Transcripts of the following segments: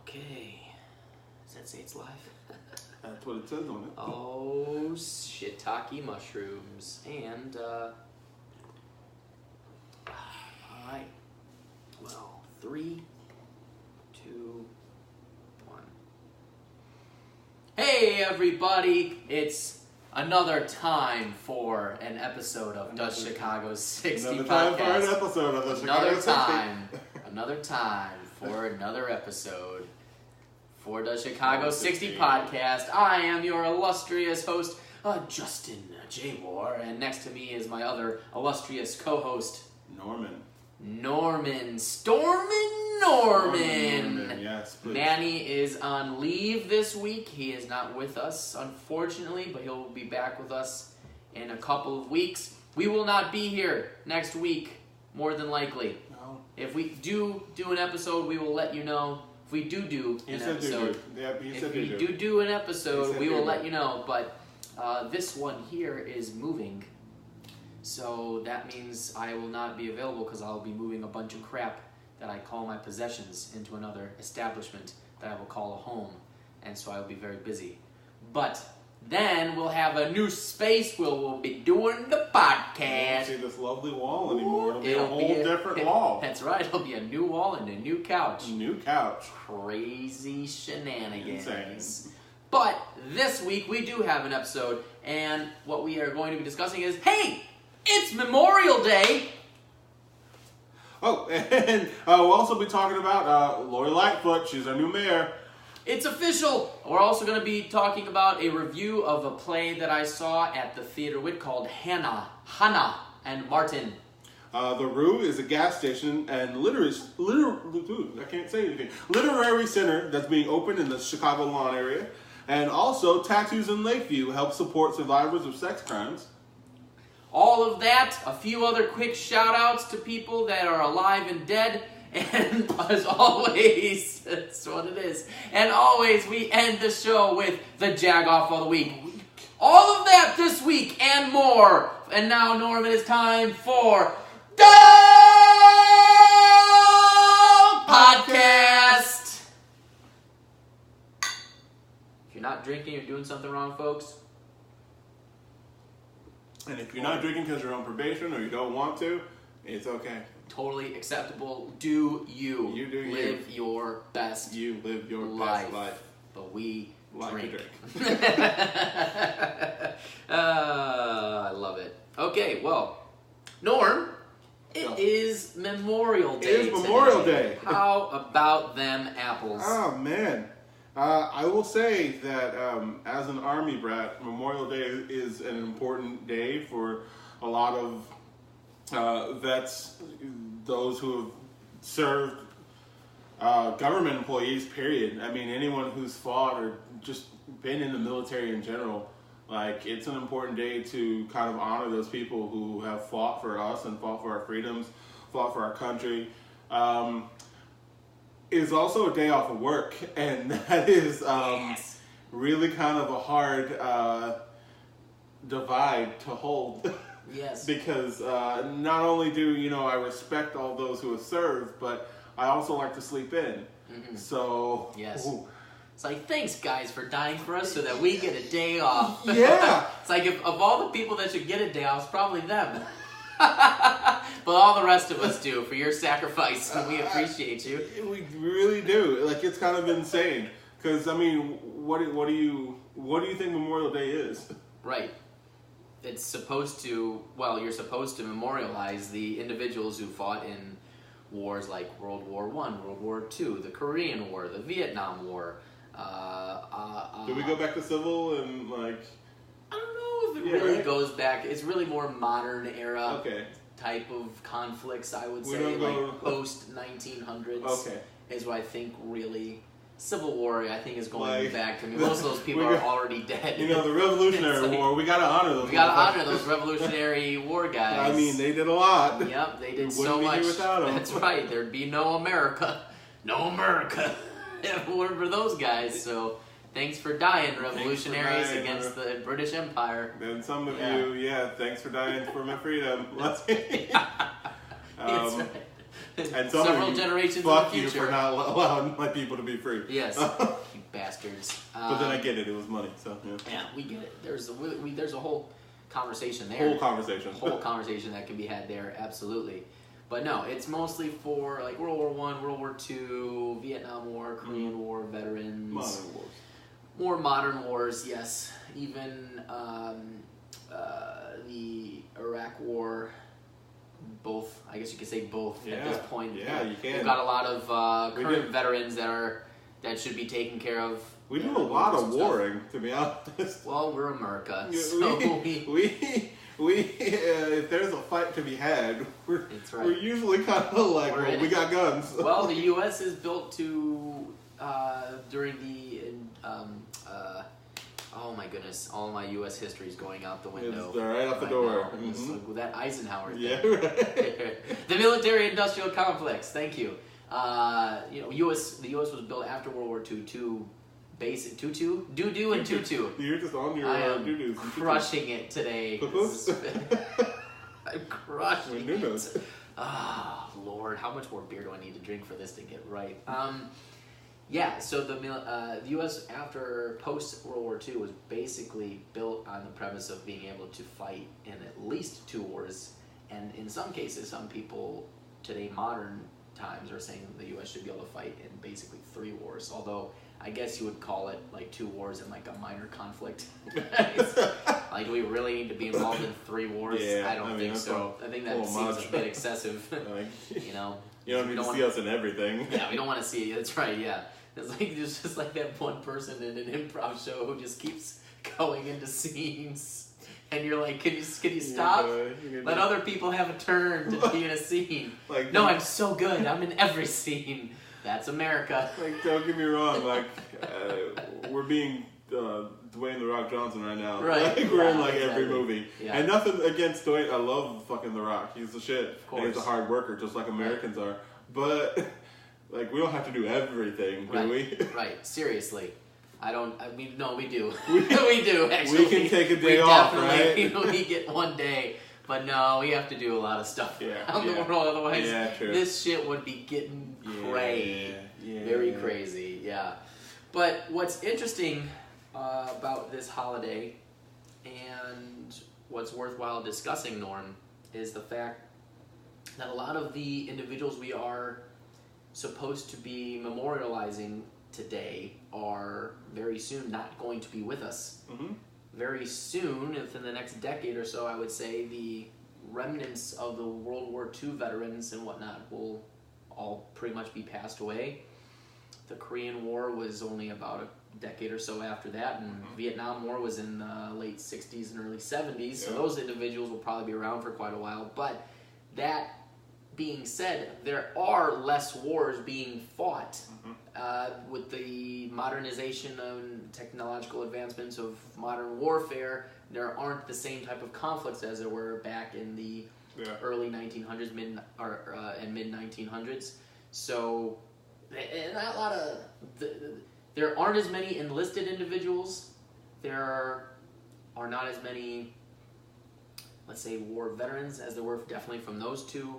Okay. Does that say it's live? That's what it says on it. Oh, shiitake mushrooms. And, alright. Well, 3, 2, 1. Hey, everybody! It's another time for an episode of Does Chicago 60 Another podcast. time for an episode of the Chicago 60. Another time for another episode for the Chicago 60 podcast. I am your illustrious host, Justin Jagoff, and next to me is my other illustrious co-host, Norman. Norman. Yes, please. Manny is on leave this week. He is not with us, unfortunately, but he'll be back with us in a couple of weeks. We will not be here next week, more than likely. No. If we do an episode, we will let you know. If we do an episode, if we do an episode, we will let you know. But this one here is moving, so that means I will not be available because I'll be moving a bunch of crap that I call my possessions into another establishment that I will call a home, and so I will be very busy. But then we'll have a new space where we'll be doing the podcast. You won't see this lovely wall anymore. It'll be a whole different wall. That's right. It'll be a new wall and a new couch. New couch. Crazy shenanigans. Insane. But this week we do have an episode, and what we are going to be discussing is, hey, it's Memorial Day. Oh, and we'll also be talking about Lori Lightfoot. She's our new mayor. It's official! We're also going to be talking about a review of a play that I saw at the Theater Wit called Hannah and Martin. The Rue is a gas station and literary center that's being opened in the Chicago Lawn area. And also, Tattoos in Lakeview help support survivors of sex crimes. All of that, a few other quick shout-outs to people that are alive and dead. And as always, that's what it is. And always, we end the show with the Jagoff of the Week. All of that this week and more. And now, Norman, it's time for the podcast. If you're not drinking, you're doing something wrong, folks. And if you're not drinking because you're on probation or you don't want to, it's okay. Totally acceptable. Do you. You do live your best You live your life. best life. But we Like drink. to drink. I love it. Okay, well, Norm, it is Memorial Day. It is Memorial today. Day. How about them apples? Oh, man. I will say that as an Army brat, Memorial Day is an important day for a lot of vets, those who have served, government employees, period. I mean, anyone who's fought or just been in the military in general, like, it's an important day to kind of honor those people who have fought for us and fought for our freedoms, fought for our country. Is also a day off of work, and that is really kind of a hard divide to hold. Yes. Because not only do, I respect all those who have served, but I also like to sleep in. Mm-hmm. So... Yes. Ooh. It's like, thanks, guys, for dying for us so that we get a day off. Yeah. It's like, if of all the people that should get a day off, it's probably them. But all the rest of us do for your sacrifice, and we appreciate you. We really do. Like, it's kind of insane. Because, I mean, what do you think Memorial Day is? Right. It's supposed to, you're supposed to memorialize the individuals who fought in wars like World War I, World War II, the Korean War, the Vietnam War. Do we go back to civil and, like... I don't know if it really goes back. It's really more modern era type of conflicts, I would say. Like post-1900s is what I think really... Civil War, I think, is going back to me. Most of those people are already dead. The Revolutionary War, we gotta honor those. We gotta honor those Revolutionary War guys. I mean, they did a lot. Yep, they did so much. Wouldn't be here without them. That's right. There'd be no America. No America. If it weren't for those guys. So, thanks for dying, revolutionaries against the British Empire. And some of you, thanks for dying for my freedom. That's right. And several generations fuck in the future. You for not allowing my people to be free. Yes, you bastards. But then I get it. It was money, so yeah. Yeah, we get it. There's a whole conversation there. Whole conversation that can be had there. Absolutely. But no, it's mostly for like World War I, World War II, Vietnam War, Korean War veterans. Modern wars. More modern wars, yes. Even the Iraq War. Both, I guess you could say both at this point. Yeah, you can. We've got a lot of current veterans that should be taken care of. We do a lot of warring, to be honest. Well, we're America, so we if there's a fight to be had, we're usually kind of like, we got guns. Well, the U.S. is built to during the oh my goodness, all my U.S. history is going out the window. It's right out the door. With that Eisenhower thing. Yeah, right. The military-industrial complex. Thank you. The U.S. was built after World War II to basic doo-doo and tutu. You're just on your doo-doos. Crushing it today. I'm crushing it. Oh, Lord, how much more beer do I need to drink for this to get right? Yeah, so the U.S. after post-World War II was basically built on the premise of being able to fight in at least 2 wars, and in some cases, some people today, modern times, are saying the U.S. should be able to fight in basically 3 wars, although I guess you would call it like 2 wars and like a minor conflict. Like, do we really need to be involved in 3 wars? Yeah, I don't think so. I think that seems a bit excessive. You know? You don't need to see us in everything. Yeah, we don't want to see it. That's right, yeah. It's like there's just like that one person in an improv show who just keeps going into scenes, and you're like, can you stop? Let other people have a turn to be in a scene. Like, no, I'm so good. I'm in every scene. That's America. Like, don't get me wrong. Like, we're being Dwayne The Rock Johnson right now. Right. Like, we're in like every movie. Yeah. And nothing against Dwayne. I love fucking The Rock. He's the shit. Of course. And he's a hard worker, just like Americans are. But like, we don't have to do everything, do we? Right. Seriously. No, we do. We do, actually. We can take a day off, right? We get one day. But no, we have to do a lot of stuff around the world. Otherwise, this shit would be getting crazy. Very crazy, yeah. But what's interesting about this holiday, and what's worthwhile discussing, Norm, is the fact that a lot of the individuals we are supposed to be memorializing today are very soon not going to be with us. Mm-hmm. Very soon, within the next decade or so, I would say the remnants of the World War II veterans and whatnot will all pretty much be passed away. The Korean War was only about a decade or so after that, and Vietnam War was in the late 60s and early 70s, so those individuals will probably be around for quite a while. But that being said, there are less wars being fought with the modernization and technological advancements of modern warfare. There aren't the same type of conflicts as there were back in the early 1900s, and mid 1900s. So, and a lot of there aren't as many enlisted individuals. There are not as many, let's say, war veterans as there were definitely from those 2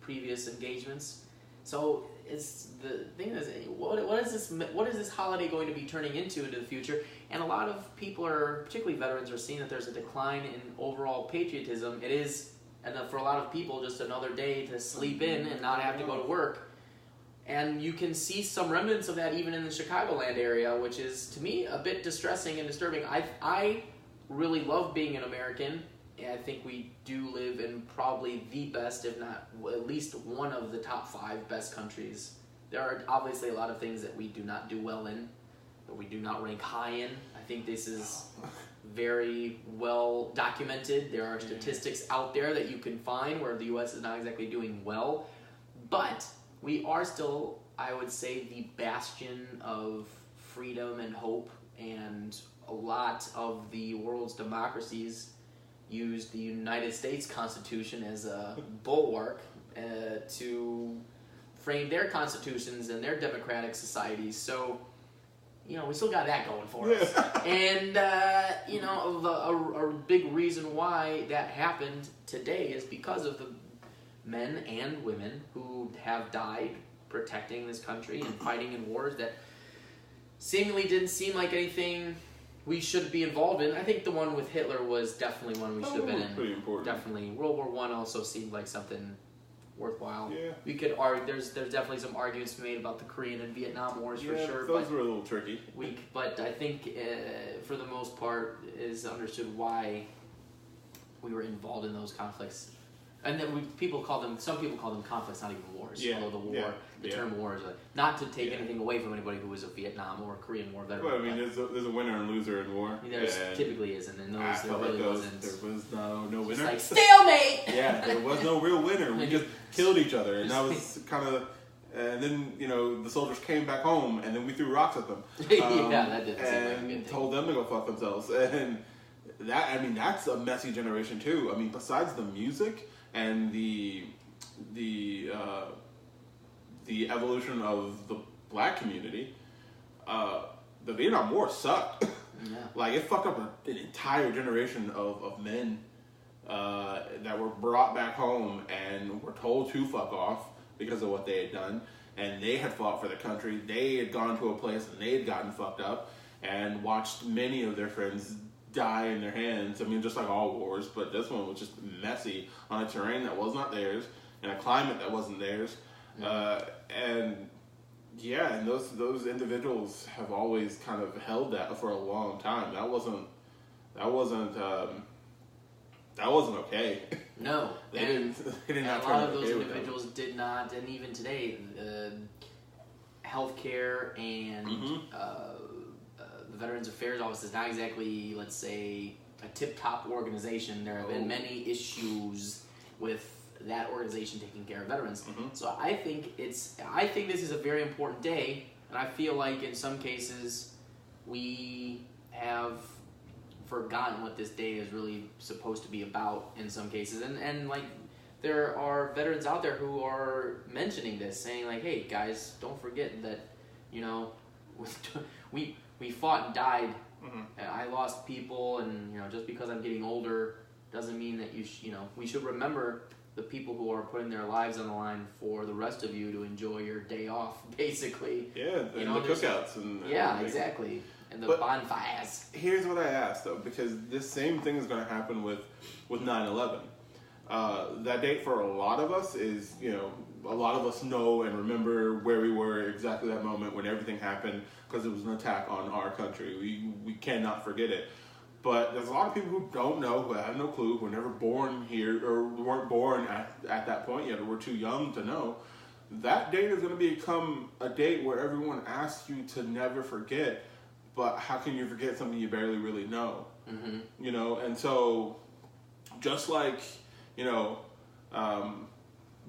previous engagements. So it's the thing is, what is this holiday going to be turning into the future? And a lot of people are, particularly veterans, are seeing that there's a decline in overall patriotism. It is, and for a lot of people, just another day to sleep in and not have to go to work. And you can see some remnants of that even in the Chicagoland area, which is, to me, a bit distressing and disturbing. I really love being an American. I think we do live in probably the best, if not at least one of the top 5 best countries. There are obviously a lot of things that we do not do well in, that we do not rank high in. I think this is very well documented. There are statistics out there that you can find where the U.S. is not exactly doing well. But we are still, I would say, the bastion of freedom and hope, and a lot of the world's democracies use the United States Constitution as a bulwark to frame their constitutions and their democratic societies. So, we still got that going for us. And, a big reason why that happened today is because of the men and women who have died protecting this country and fighting in wars that seemingly didn't seem like anything we should be involved in. I think the one with Hitler was definitely one we should have been in. Pretty important. Definitely. World War I also seemed like something worthwhile. Yeah. We could argue. There's definitely some arguments to be made about the Korean and Vietnam Wars for sure. Those were a little tricky. But I think for the most part is understood why we were involved in those conflicts. And then some people call them conflicts, not even wars. Yeah. Although the term war is not to take anything away from anybody who was a Vietnam or a Korean War veteran. Well, I mean, there's a winner and loser in war. There typically isn't, and there really wasn't. There was no winner. It's like stalemate. Yeah, there was no real winner. We just killed each other, and that was kind of. And then the soldiers came back home, and then we threw rocks at them. That didn't seem like a good thing. Told them to go fuck themselves, and that's a messy generation too. I mean, besides the music and the evolution of the black community, the Vietnam War sucked. Yeah. Like, it fucked up an entire generation of men that were brought back home and were told to fuck off because of what they had done. And they had fought for the country. They had gone to a place and they had gotten fucked up and watched many of their friends die in their hands. I mean, just like all wars, but this one was just messy on a terrain that was not theirs, in a climate that wasn't theirs. And those individuals have always kind of held that for a long time. That wasn't okay. No, they didn't a lot of those individuals did not, and even today, healthcare and the Veterans Affairs Office is not exactly, let's say, a tip-top organization. There have been many issues with that organization taking care of veterans. So I think this is a very important day, and I feel like in some cases we have forgotten what this day is really supposed to be about in some cases, and like there are veterans out there who are mentioning this, saying like, hey guys, don't forget that we fought and died. And I lost people, and just because I'm getting older doesn't mean that we should remember the people who are putting their lives on the line for the rest of you to enjoy your day off, basically. Yeah, and the cookouts and exactly, and the bonfires. Here's what I asked though, because this same thing is going to happen with 9/11. That date for a lot of us is, a lot of us know and remember where we were exactly that moment when everything happened, because it was an attack on our country. We cannot forget it. But there's a lot of people who don't know, who have no clue, who were never born here or weren't born at that point yet, or were too young to know. That date is going to become a date where everyone asks you to never forget, but how can you forget something you barely really know? And so just like,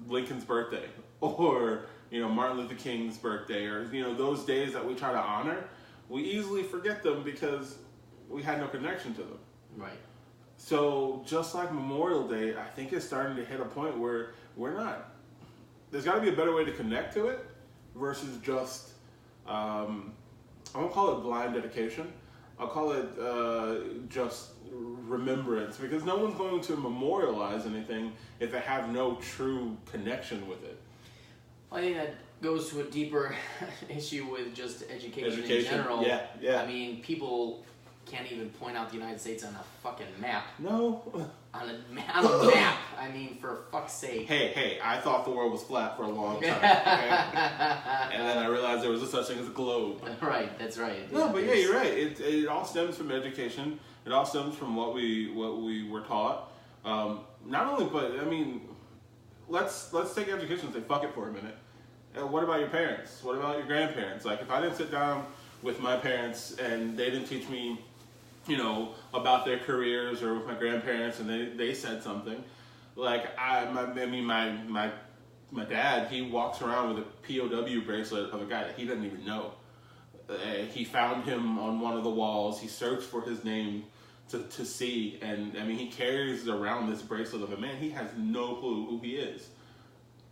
Lincoln's birthday, or, Martin Luther King's birthday, or, those days that we try to honor, we easily forget them because we had no connection to them. Right. So just like Memorial Day, I think it's starting to hit a point where there's got to be a better way to connect to it versus just, I won't call it blind dedication. I'll call it just remembrance, because no one's going to memorialize anything if they have no true connection with it. I think that goes to a deeper issue with just education in general. Yeah. I mean, people can't even point out the United States on a fucking map. No. On a map. I mean, for fuck's sake. Hey, I thought the world was flat for a long time. Okay? And then I realized there was a such thing as a globe. Right, that's right. No, but yeah, you're right. It all stems from education. It all stems from what we were taught. Not only, but I mean, let's take education and say fuck it for a minute. What about your parents? What about your grandparents? Like, if I didn't sit down with my parents and they didn't teach me, about their careers, or with my grandparents and they said something, like my dad, he walks around with a POW bracelet of a guy that he doesn't even know. He found him on one of the walls. He searched for his name to see, and I mean, he carries around this bracelet of a man. He has no clue who he is,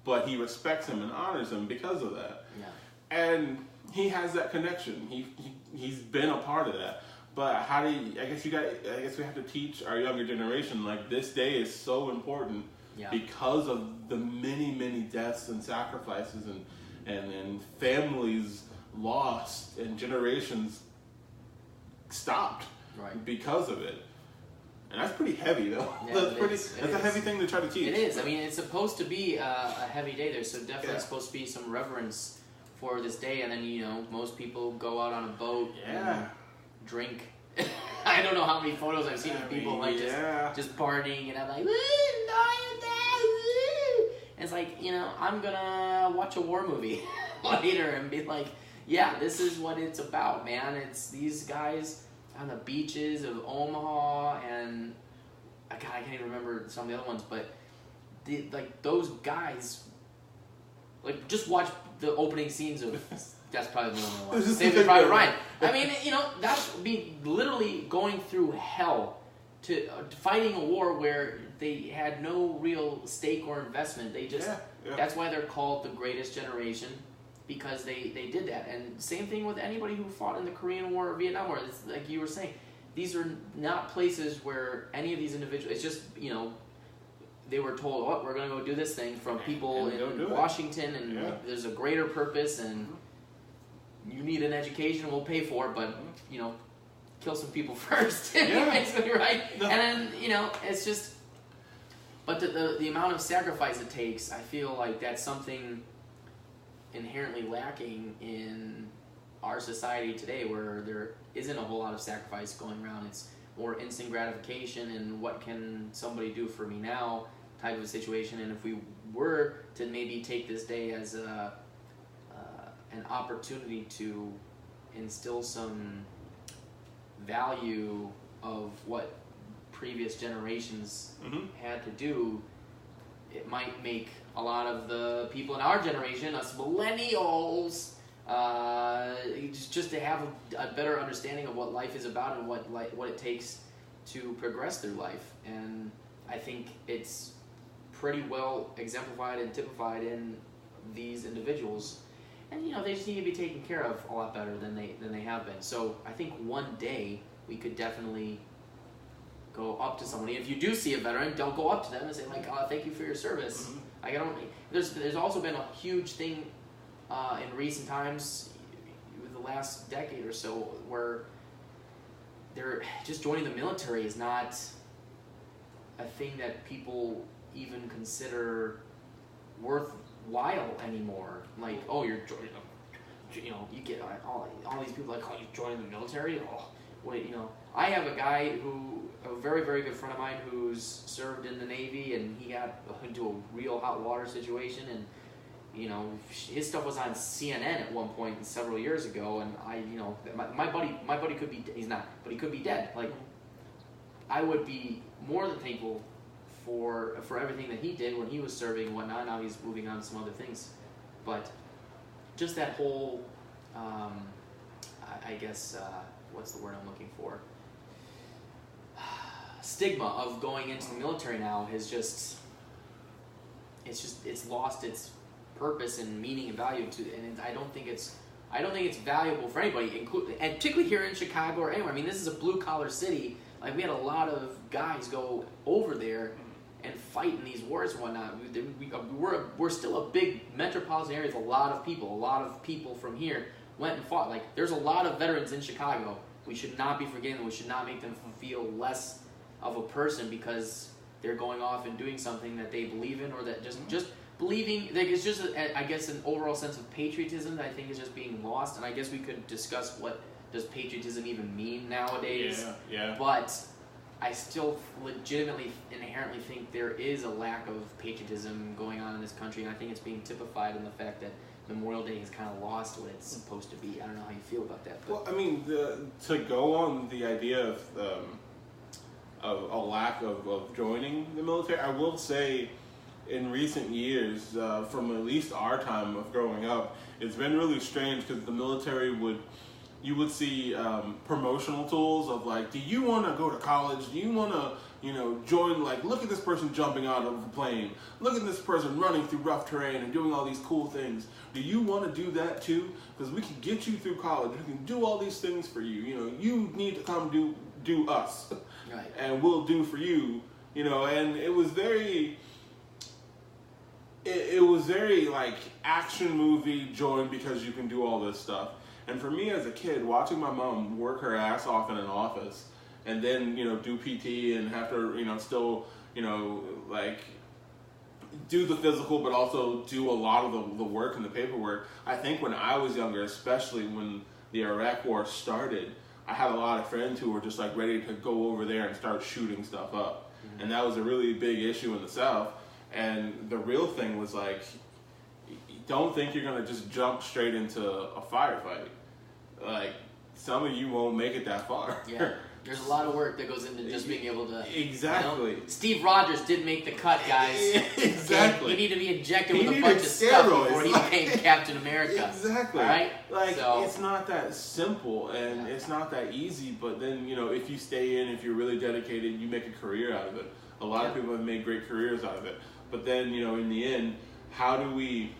but he respects him and honors him because of that. Yeah. And he has that connection. He's been a part of that. But how do you, I guess we have to teach our younger generation, like, this day is so important because of the many deaths and sacrifices and families lost and generations stopped because of it. And that's pretty heavy, though. Yeah, that's a heavy thing to try to teach. It is. I mean, it's supposed to be a heavy day. There's definitely supposed to be some reverence for this day. And then, most people go out on a boat and drink. I don't know how many photos I've seen of people just partying, and I'm like, woo, and it's like, I'm gonna watch a war movie later and be like, yeah, this is what it's about, man. It's these guys on the beaches of Omaha, and I can't even remember some of the other ones, but those guys, just watch the opening scenes of. That's probably the only one. Saving Private Ryan. I mean, that would be literally going through hell to fighting a war where they had no real stake or investment. They just that's why they're called the greatest generation, because they did that. And same thing with anybody who fought in the Korean War or Vietnam War. It's like you were saying, these are not places where any of these individuals. It's just they were told, "Oh, we're going to go do this thing" from people in Washington, and there's a greater purpose and. You need an education, we'll pay for it, but, kill some people first. Basically, right? No. And then, it's just... But the amount of sacrifice it takes, I feel like that's something inherently lacking in our society today, where there isn't a whole lot of sacrifice going around. It's more instant gratification and what can somebody do for me now type of situation. And if we were to maybe take this day as an opportunity to instill some value of what previous generations had to do, it might make a lot of the people in our generation, us millennials, just to have a better understanding of what life is about and what it takes to progress through life. And I think it's pretty well exemplified and typified in these individuals. And they just need to be taken care of a lot better than they have been. So I think one day we could definitely go up to somebody. If you do see a veteran, don't go up to them and say "Thank you for your service." There's also been a huge thing in recent times, the last decade or so, where they're just joining the military is not a thing that people even consider worthwhile anymore. Like, oh, you're joining them. You get all these people like, oh, you're joining the military? Oh, wait, I have a guy a very, very good friend of mine who's served in the Navy, and he got into a real hot water situation, and his stuff was on CNN at one point several years ago, and my buddy could be, he's not, but he could be dead. Like, I would be more than thankful for everything that he did when he was serving and whatnot. Now he's moving on to some other things, but just that whole, I guess, what's the word I'm looking for? Stigma of going into the military now has it's lost its purpose and meaning and value and I don't think it's valuable for anybody, and particularly here in Chicago or anywhere. I mean, this is a blue collar city. Like, we had a lot of guys go over there and fight in these wars and whatnot. We're still a big metropolitan area with a lot of people from here went and fought. Like, there's a lot of veterans in Chicago. We should not be forgetting them. We should not make them feel less of a person because they're going off and doing something that they believe in, or that just believing. It's just, I guess, an overall sense of patriotism that I think is just being lost. And I guess we could discuss what does patriotism even mean nowadays. Yeah. But I still legitimately, inherently think there is a lack of patriotism going on in this country, and I think it's being typified in the fact that Memorial Day has kind of lost what it's supposed to be. I don't know how you feel about that. But. Well, I mean, to go on the idea of a lack of joining the military, I will say in recent years, from at least our time of growing up, it's been really strange because the military you would see promotional tools of like, do you want to go to college? Do you want to, join, like, look at this person jumping out of a plane. Look at this person running through rough terrain and doing all these cool things. Do you want to do that too? Because we can get you through college. We can do all these things for you. You need to come do us. Right. And we'll do for you. And it was very it was very like action movie joined because you can do all this stuff. And for me as a kid, watching my mom work her ass off in an office and then, you know, do PT and have to, you know, still, you know, like do the physical but also do a lot of the work and the paperwork. I think when I was younger, especially when the Iraq War started, I had a lot of friends who were just like ready to go over there and start shooting stuff up. Mm-hmm. And that was a really big issue in the South. And the real thing was like, don't think you're going to just jump straight into a firefight. Like, some of you won't make it that far. Yeah. There's a lot of work that goes into just being able to... Exactly. You know, Steve Rogers did make the cut, guys. Exactly. He needed to be injected with a bunch of stuff before he became Captain America. Exactly. All right? Like, it's not that simple, and it's not that easy, but then, you know, if you stay in, if you're really dedicated, you make a career out of it. A lot of people have made great careers out of it. But then, you know, in the end, how do we...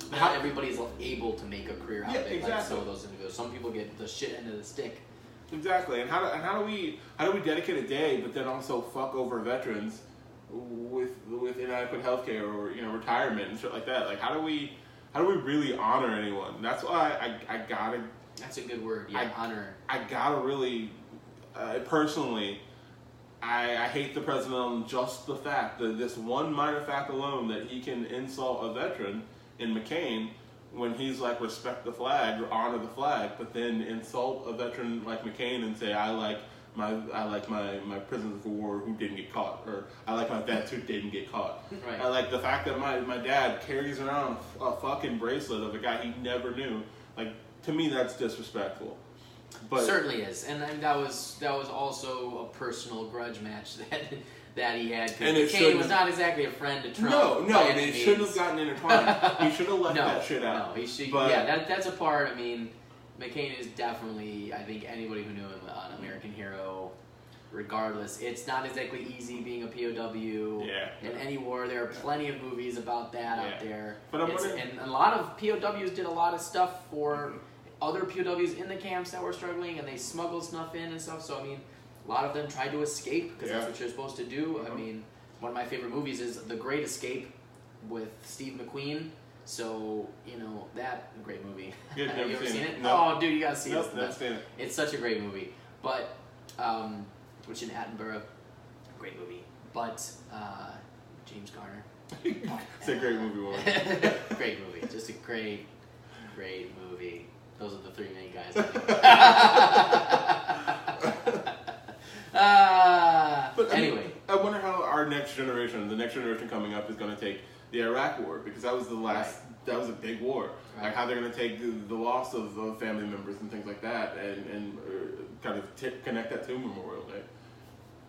Not everybody's able to make a career out of it, exactly. like some of those individuals. Some people get the shit end of the stick. Exactly, and how do we dedicate a day, but then also fuck over veterans with inadequate healthcare or, you know, retirement and shit like that? Like, how do we really honor anyone? That's why I gotta. That's a good word. Yeah, honor. I gotta really, personally. I hate the president on just the fact that this one minor fact alone that he can insult a veteran in McCain when he's like respect the flag or honor the flag, but then insult a veteran like McCain and say I like my prisoners of war who didn't get caught, or I like my vets who didn't get caught. Right. I like the fact that my dad carries around a fucking bracelet of a guy he never knew. Like, to me, that's disrespectful. But certainly is, and that was also a personal grudge match that he had. And McCain was not exactly a friend to Trump. No, and it shouldn't have gotten intertwined. He should have left that shit out. No, he should. But, yeah, that's a part. I mean, McCain is definitely, I think, anybody who knew him, an American hero. Regardless, it's not exactly easy being a POW in any war. There are plenty of movies about that out there. But and a lot of POWs did a lot of stuff for other POWs in the camps that were struggling, and they smuggled snuff in and stuff. So I mean, a lot of them tried to escape because that's what you're supposed to do. I mean, one of my favorite movies is The Great Escape with Steve McQueen. So, you know, that great movie. Have you ever seen it? No. Oh, dude, you gotta see it. It's such a great movie. But which in Attenborough, great movie. But James Garner. It's a great movie, Warren. Great movie. Just a great movie. Those are the three main guys. But anyway, I wonder how our next generation, the next generation coming up, is going to take the Iraq War, because that was the last. That was a big war. Right. Like how they're going to take the loss of family members and things like that, and kind of connect that to Memorial Day.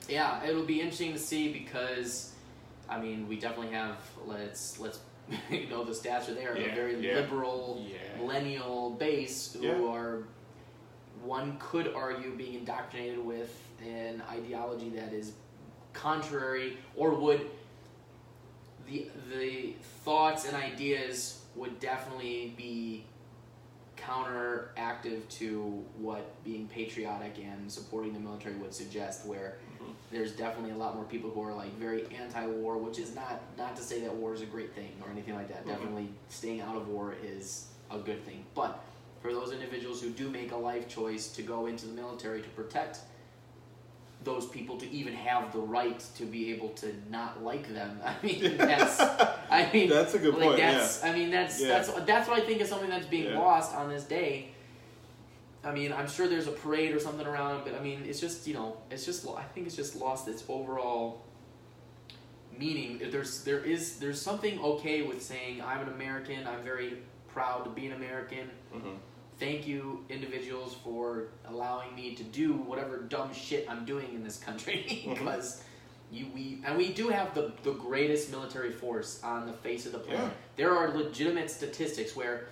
Yeah, it'll be interesting to see, because, I mean, we definitely have let's you know, the stats are there, a very liberal millennial base who are, one could argue, being indoctrinated with an ideology that is contrary, or would the thoughts and ideas would definitely be counteractive to what being patriotic and supporting the military would suggest, where there's definitely a lot more people who are like very anti-war, which is not to say that war is a great thing or anything like that. Definitely staying out of war is a good thing. But for those individuals who do make a life choice to go into the military to protect those people, to even have the right to be able to not like them, I mean, that's a good point. I mean, that's what I think is something that's being lost on this day. I mean, I'm sure there's a parade or something around, but I mean, it's just, you know, I think it's just lost its overall meaning. There's something okay with saying, I'm an American, I'm very proud to be an American. Thank you, individuals, for allowing me to do whatever dumb shit I'm doing in this country, because we do have the greatest military force on the face of the planet. There are legitimate statistics where,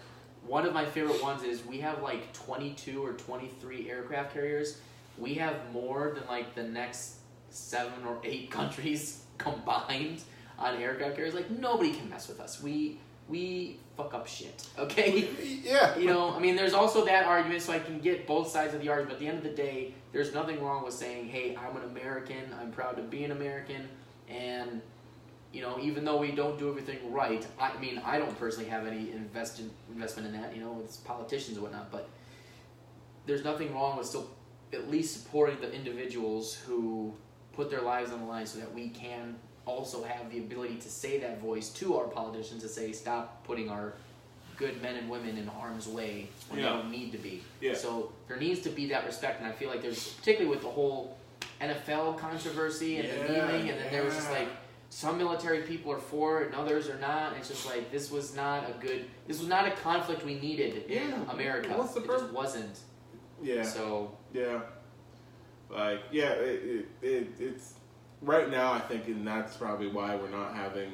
one of my favorite ones is we have like 22 or 23 aircraft carriers. We have more than like the next 7 or 8 countries combined on aircraft carriers. Like, nobody can mess with us. We fuck up shit, okay? Yeah. You know, I mean, there's also that argument, so I can get both sides of the argument. But at the end of the day, there's nothing wrong with saying, hey, I'm an American, I'm proud to be an American, and, even though we don't do everything right, I mean, I don't personally have any investment in that, with politicians and whatnot, but there's nothing wrong with still at least supporting the individuals who put their lives on the line so that we can also have the ability to say that voice to our politicians to say, stop putting our good men and women in harm's way when they don't need to be. Yeah. So there needs to be that respect, and I feel like there's, particularly with the whole NFL controversy and the kneeling, and then there was just like, some military people are for it and others are not. It's just like, this was not a conflict we needed in America. What's the purpose? Just wasn't. Yeah. So. Yeah. Like, yeah, it's right now, I think, and that's probably why we're not having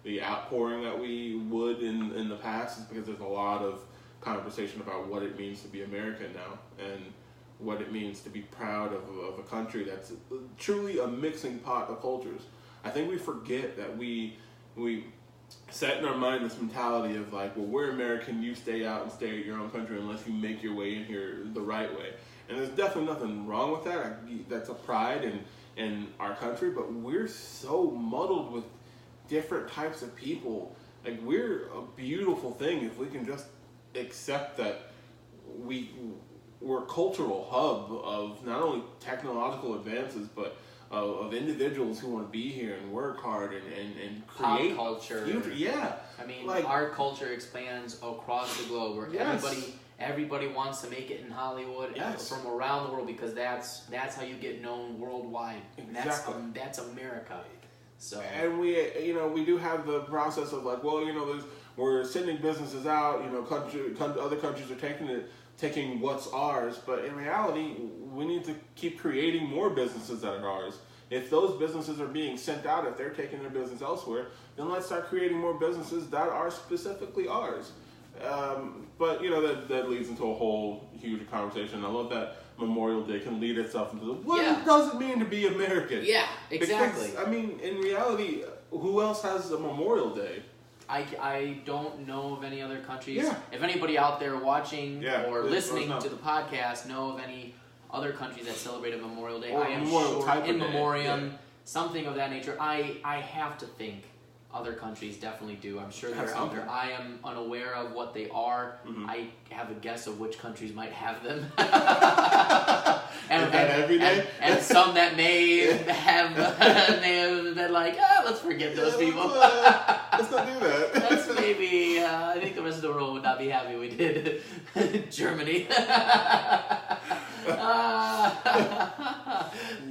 the outpouring that we would in the past, is because there's a lot of conversation about what it means to be American now and what it means to be proud of a country that's truly a mixing pot of cultures. I think we forget that we set in our mind this mentality of like, well, we're American, you stay out and stay at your own country unless you make your way in here the right way. And there's definitely nothing wrong with that. That's a pride in our country, but we're so muddled with different types of people. Like, we're a beautiful thing if we can just accept that we're a cultural hub of not only technological advances, but of individuals who want to be here and work hard and create pop culture. Future. Yeah, I mean, like, our culture expands across the globe, where everybody wants to make it in Hollywood from around the world, because that's how you get known worldwide. Exactly. That's America. So, and we do have the process of like, well, we're sending businesses out. Other countries are taking what's ours, but in reality, we need to keep creating more businesses that are ours. If those businesses are being sent out, if they're taking their business elsewhere, then let's start creating more businesses that are specifically ours. But that leads into a whole huge conversation. I love that Memorial Day can lead itself into what does it mean to be American? Yeah, exactly. Because, I mean, in reality, who else has a Memorial Day? I don't know of any other countries. Yeah. If anybody out there watching or listening to the podcast know of any other countries that celebrate a Memorial Day, or I am sure in memoriam, something of that nature. I have to think other countries definitely do. I'm sure they're out there. I am unaware of what they are. Mm-hmm. I have a guess of which countries might have them. and some that may have been like, let's forget those people. Let's not do that. That's maybe, I think the rest of the world would not be happy we did Germany.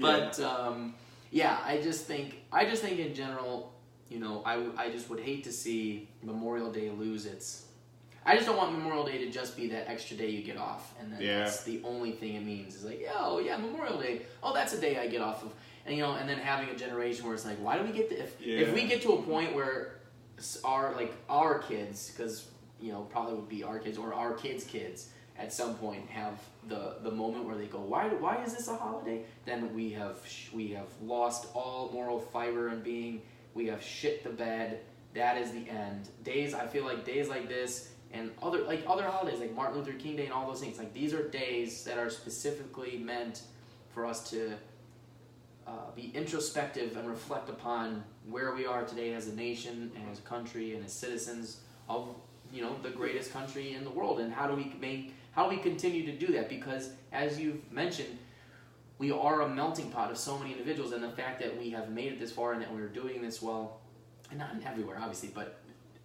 But, I just think in general, I just would hate to see Memorial Day lose its... I just don't want Memorial Day to just be that extra day you get off, and then that's the only thing it means. It's like, Memorial Day. Oh, that's a day I get off of, and and then having a generation where it's like, why do we get to? If we get to a point where our kids, because probably would be our kids or our kids at some point have the moment where they go, why is this a holiday? Then we have lost all moral fiber and being. We have shit the bed. That is the end. I feel like days like this and other holidays like Martin Luther King Day and all those things, like these are days that are specifically meant for us to be introspective and reflect upon where we are today as a nation and as a country and as citizens of the greatest country in the world, and how do we continue to do that, because as you've mentioned, we are a melting pot of so many individuals, and the fact that we have made it this far and that we're doing this well, and not everywhere obviously, but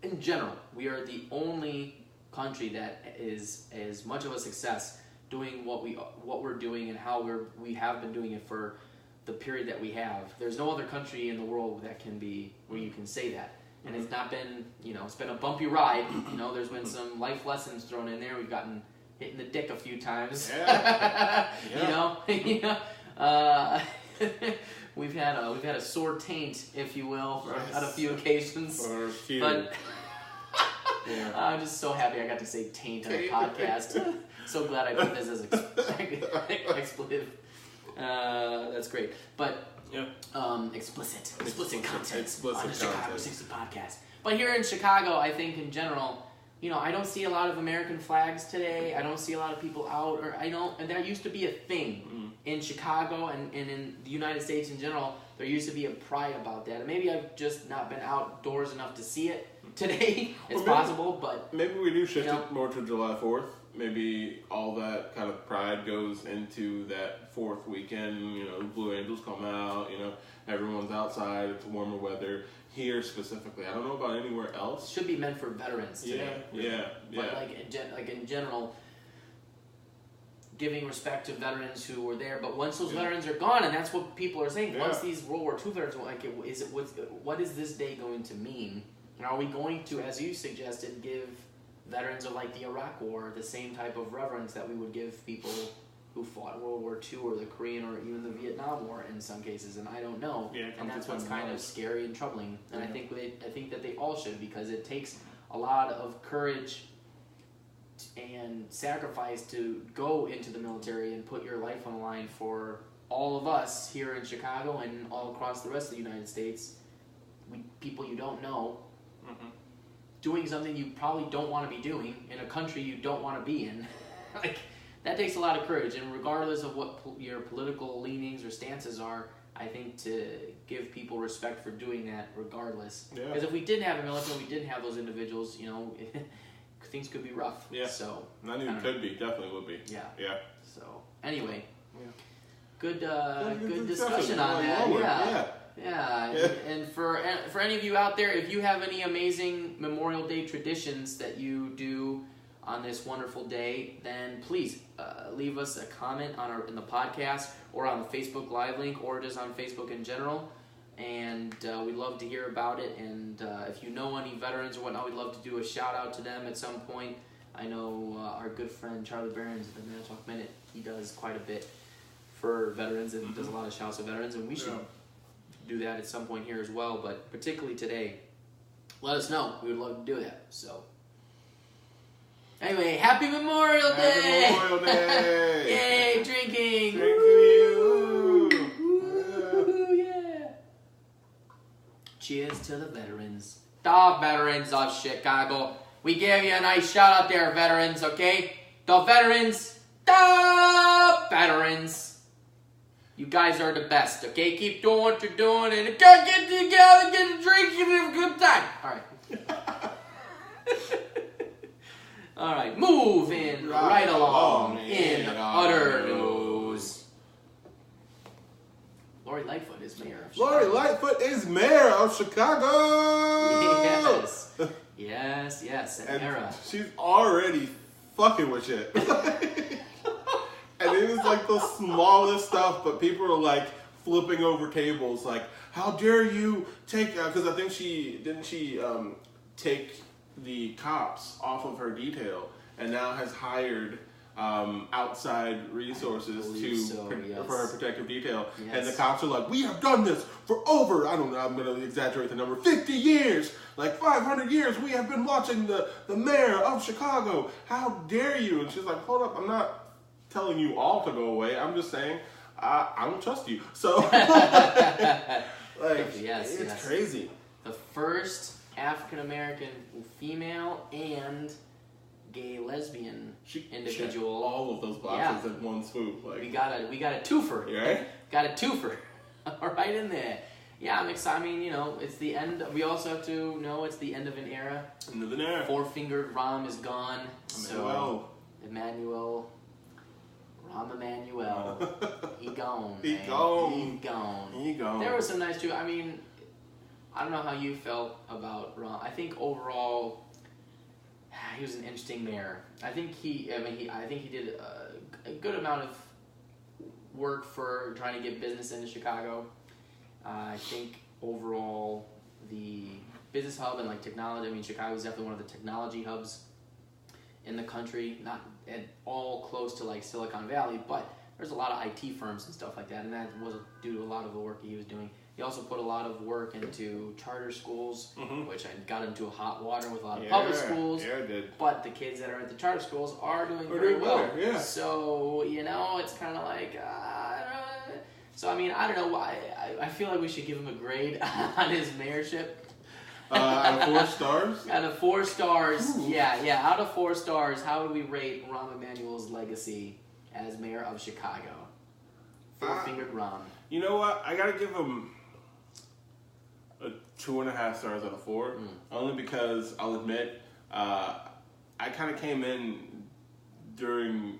in general, we are the only country that is as much of a success doing what we're doing and how we have been doing it for the period that we have. There's no other country in the world that can be where you can say that. And it's not been, it's been a bumpy ride. There's been some life lessons thrown in there. We've gotten hit in the dick a few times. Yeah. We've had a sore taint, if you will, on a few occasions. But I'm just so happy I got to say taint on a podcast. So glad I put this as expletive. That's great. But explicit content on the Chicago 60 podcast. But here in Chicago, I think in general, I don't see a lot of American flags today. I don't see a lot of people out, and that used to be a thing in Chicago and in the United States in general, there used to be a pride about that. And maybe I've just not been outdoors enough to see it today. It's possible, but... Maybe we do shift it more to July 4th. Maybe all that kind of pride goes into that 4th weekend. You know, Blue Angels come out, you know, everyone's outside, it's warmer weather. Here specifically, I don't know about anywhere else. Should be meant for veterans today. Yeah. But like in general, giving respect to veterans who were there. But once those veterans are gone, and that's what people are saying. Once these World War II veterans, what is this day going to mean? And are we going to, as you suggested, give veterans of like the Iraq War the same type of reverence that we would give people who fought in World War II or the Korean or even the Vietnam War in some cases? And I don't know. And that's what's kind of scary and troubling. And I think that they all should, because it takes a lot of courage and sacrifice to go into the military and put your life on the line for all of us here in Chicago and all across the rest of the United States. People you don't know, doing something you probably don't want to be doing in a country you don't want to be in. Like, that takes a lot of courage, and regardless of what your political leanings or stances are, I think to give people respect for doing that regardless. Because if we didn't have a military, we didn't have those individuals, you know, things could be rough. So not even could be, definitely would be. Yeah. So anyway, good discussion on that. And for any of you out there, if you have any amazing Memorial Day traditions that you do on this wonderful day, then please leave us a comment in the podcast or on the Facebook Live link or just on Facebook in general. And we'd love to hear about it. And if you know any veterans or whatnot, we'd love to do a shout out to them at some point. I know our good friend Charlie Behrens at the Man Talk Minute, he does quite a bit for veterans and does a lot of shouts to veterans, and we should do that at some point here as well. But particularly today, let us know. We would love to do that. So anyway, happy Memorial Day! Happy Memorial Day! Yay, drinking! Cheers to the veterans. The veterans of Chicago. We gave you a nice shout out there, veterans, okay? The veterans. The veterans. You guys are the best, okay? Keep doing what you're doing and get together, get a drink, and have a good time. Alright. Alright, moving right along in utter news. Lori Lightfoot is mayor of Chicago. Lori Lightfoot is mayor of Chicago! Yes, an era. She's already fucking with shit. And it was like the smallest stuff, but people are like flipping over tables, like, how dare you take, because I think she take the cops off of her detail and now has hired outside resources for her protective detail. Yes. And the cops are like, we have done this for over, I don't know, I'm going to exaggerate the number, 50 years, like 500 years, we have been watching the mayor of Chicago. How dare you? And she's like, hold up, I'm not telling you all to go away. I'm just saying, I don't trust you. So, it's crazy. The first African-American female and gay lesbian individual. All of those boxes in one swoop. Like, we got a twofer. Right? Got a twofer. Right in there. Yeah, I'm excited. I mean, you know, it's the end. We also have to know it's the end of an era. End of an era. Four-fingered Rahm is gone. Rahm Emanuel. He gone. He gone. There was some nice too. I mean, I don't know how you felt about Rahm. I think overall, he was an interesting mayor. I think he did a good amount of work for trying to get business into Chicago. I think overall the business hub and like technology. I mean, Chicago is definitely one of the technology hubs in the country. Not at all close to like Silicon Valley, but there's a lot of IT firms and stuff like that, and that was due to a lot of the work he was doing. He also put a lot of work into charter schools, which I got into hot water with a lot of public schools. Yeah, I did. But the kids that are at the charter schools are doing very well. Yeah. So, you know, it's kind of like, so, I mean, I don't know why. I feel like we should give him a grade on his mayorship. Out of 4 stars? Out of 4 stars, yeah. Out of 4 stars, how would we rate Rahm Emanuel's legacy as mayor of Chicago? Four-fingered Rahm. You know what? I gotta give him 2.5 stars out of 4. Only because I'll admit, I kind of came in during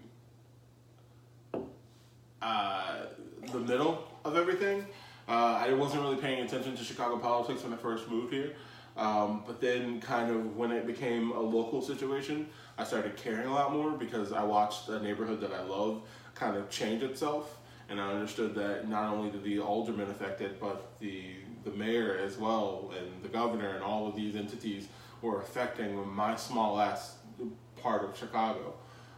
the middle of everything. I wasn't really paying attention to Chicago politics when I first moved here. But then kind of when it became a local situation, I started caring a lot more because I watched a neighborhood that I love kind of change itself. And I understood that not only did the aldermen affect it, but the mayor as well, and the governor, and all of these entities were affecting my small ass part of Chicago.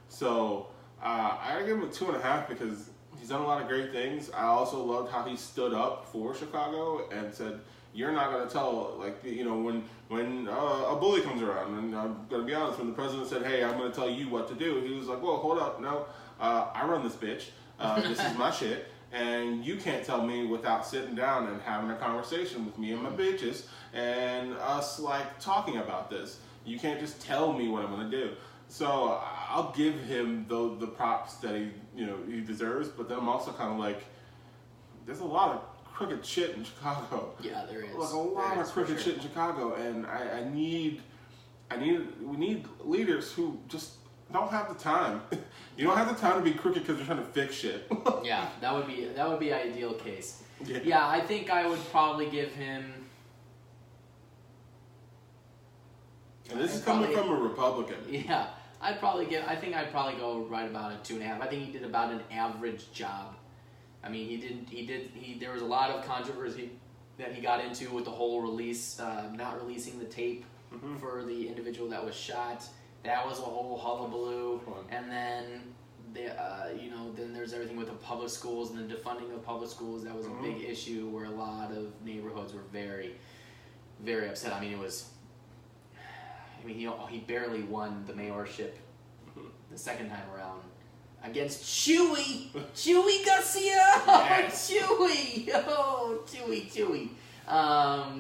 So I give him a 2.5 because he's done a lot of great things. I also loved how he stood up for Chicago and said, "You're not going to tell," like, you know, when a bully comes around, and I'm going to be honest, when the president said, "Hey, I'm going to tell you what to do," he was like, "Whoa, hold up, no, I run this bitch. This is my shit, and you can't tell me without sitting down and having a conversation with me and my bitches and us, like, talking about this. You can't just tell me what I'm going to do." So I'll give him the props that he deserves, but then I'm also kind of like, there's a lot of crooked shit in Chicago. Yeah, there is. Like a lot of crooked shit in Chicago, and we need leaders who just don't have the time. You don't have the time to be crooked because you're trying to fix shit. Yeah, that would be ideal case. Yeah, I think I would probably give him. And this is coming from a Republican. Yeah, I think I'd probably go right about a 2.5. I think he did about an average job. I mean, there was a lot of controversy that he got into with the whole not releasing the tape for the individual that was shot. That was a whole hullabaloo. And then, then there's everything with the public schools and the defunding of public schools. That was a big issue where a lot of neighborhoods were very, very upset. I mean, he barely won the mayorship the second time around against Chewy Garcia. Yes. Chewy. Oh, Chewy.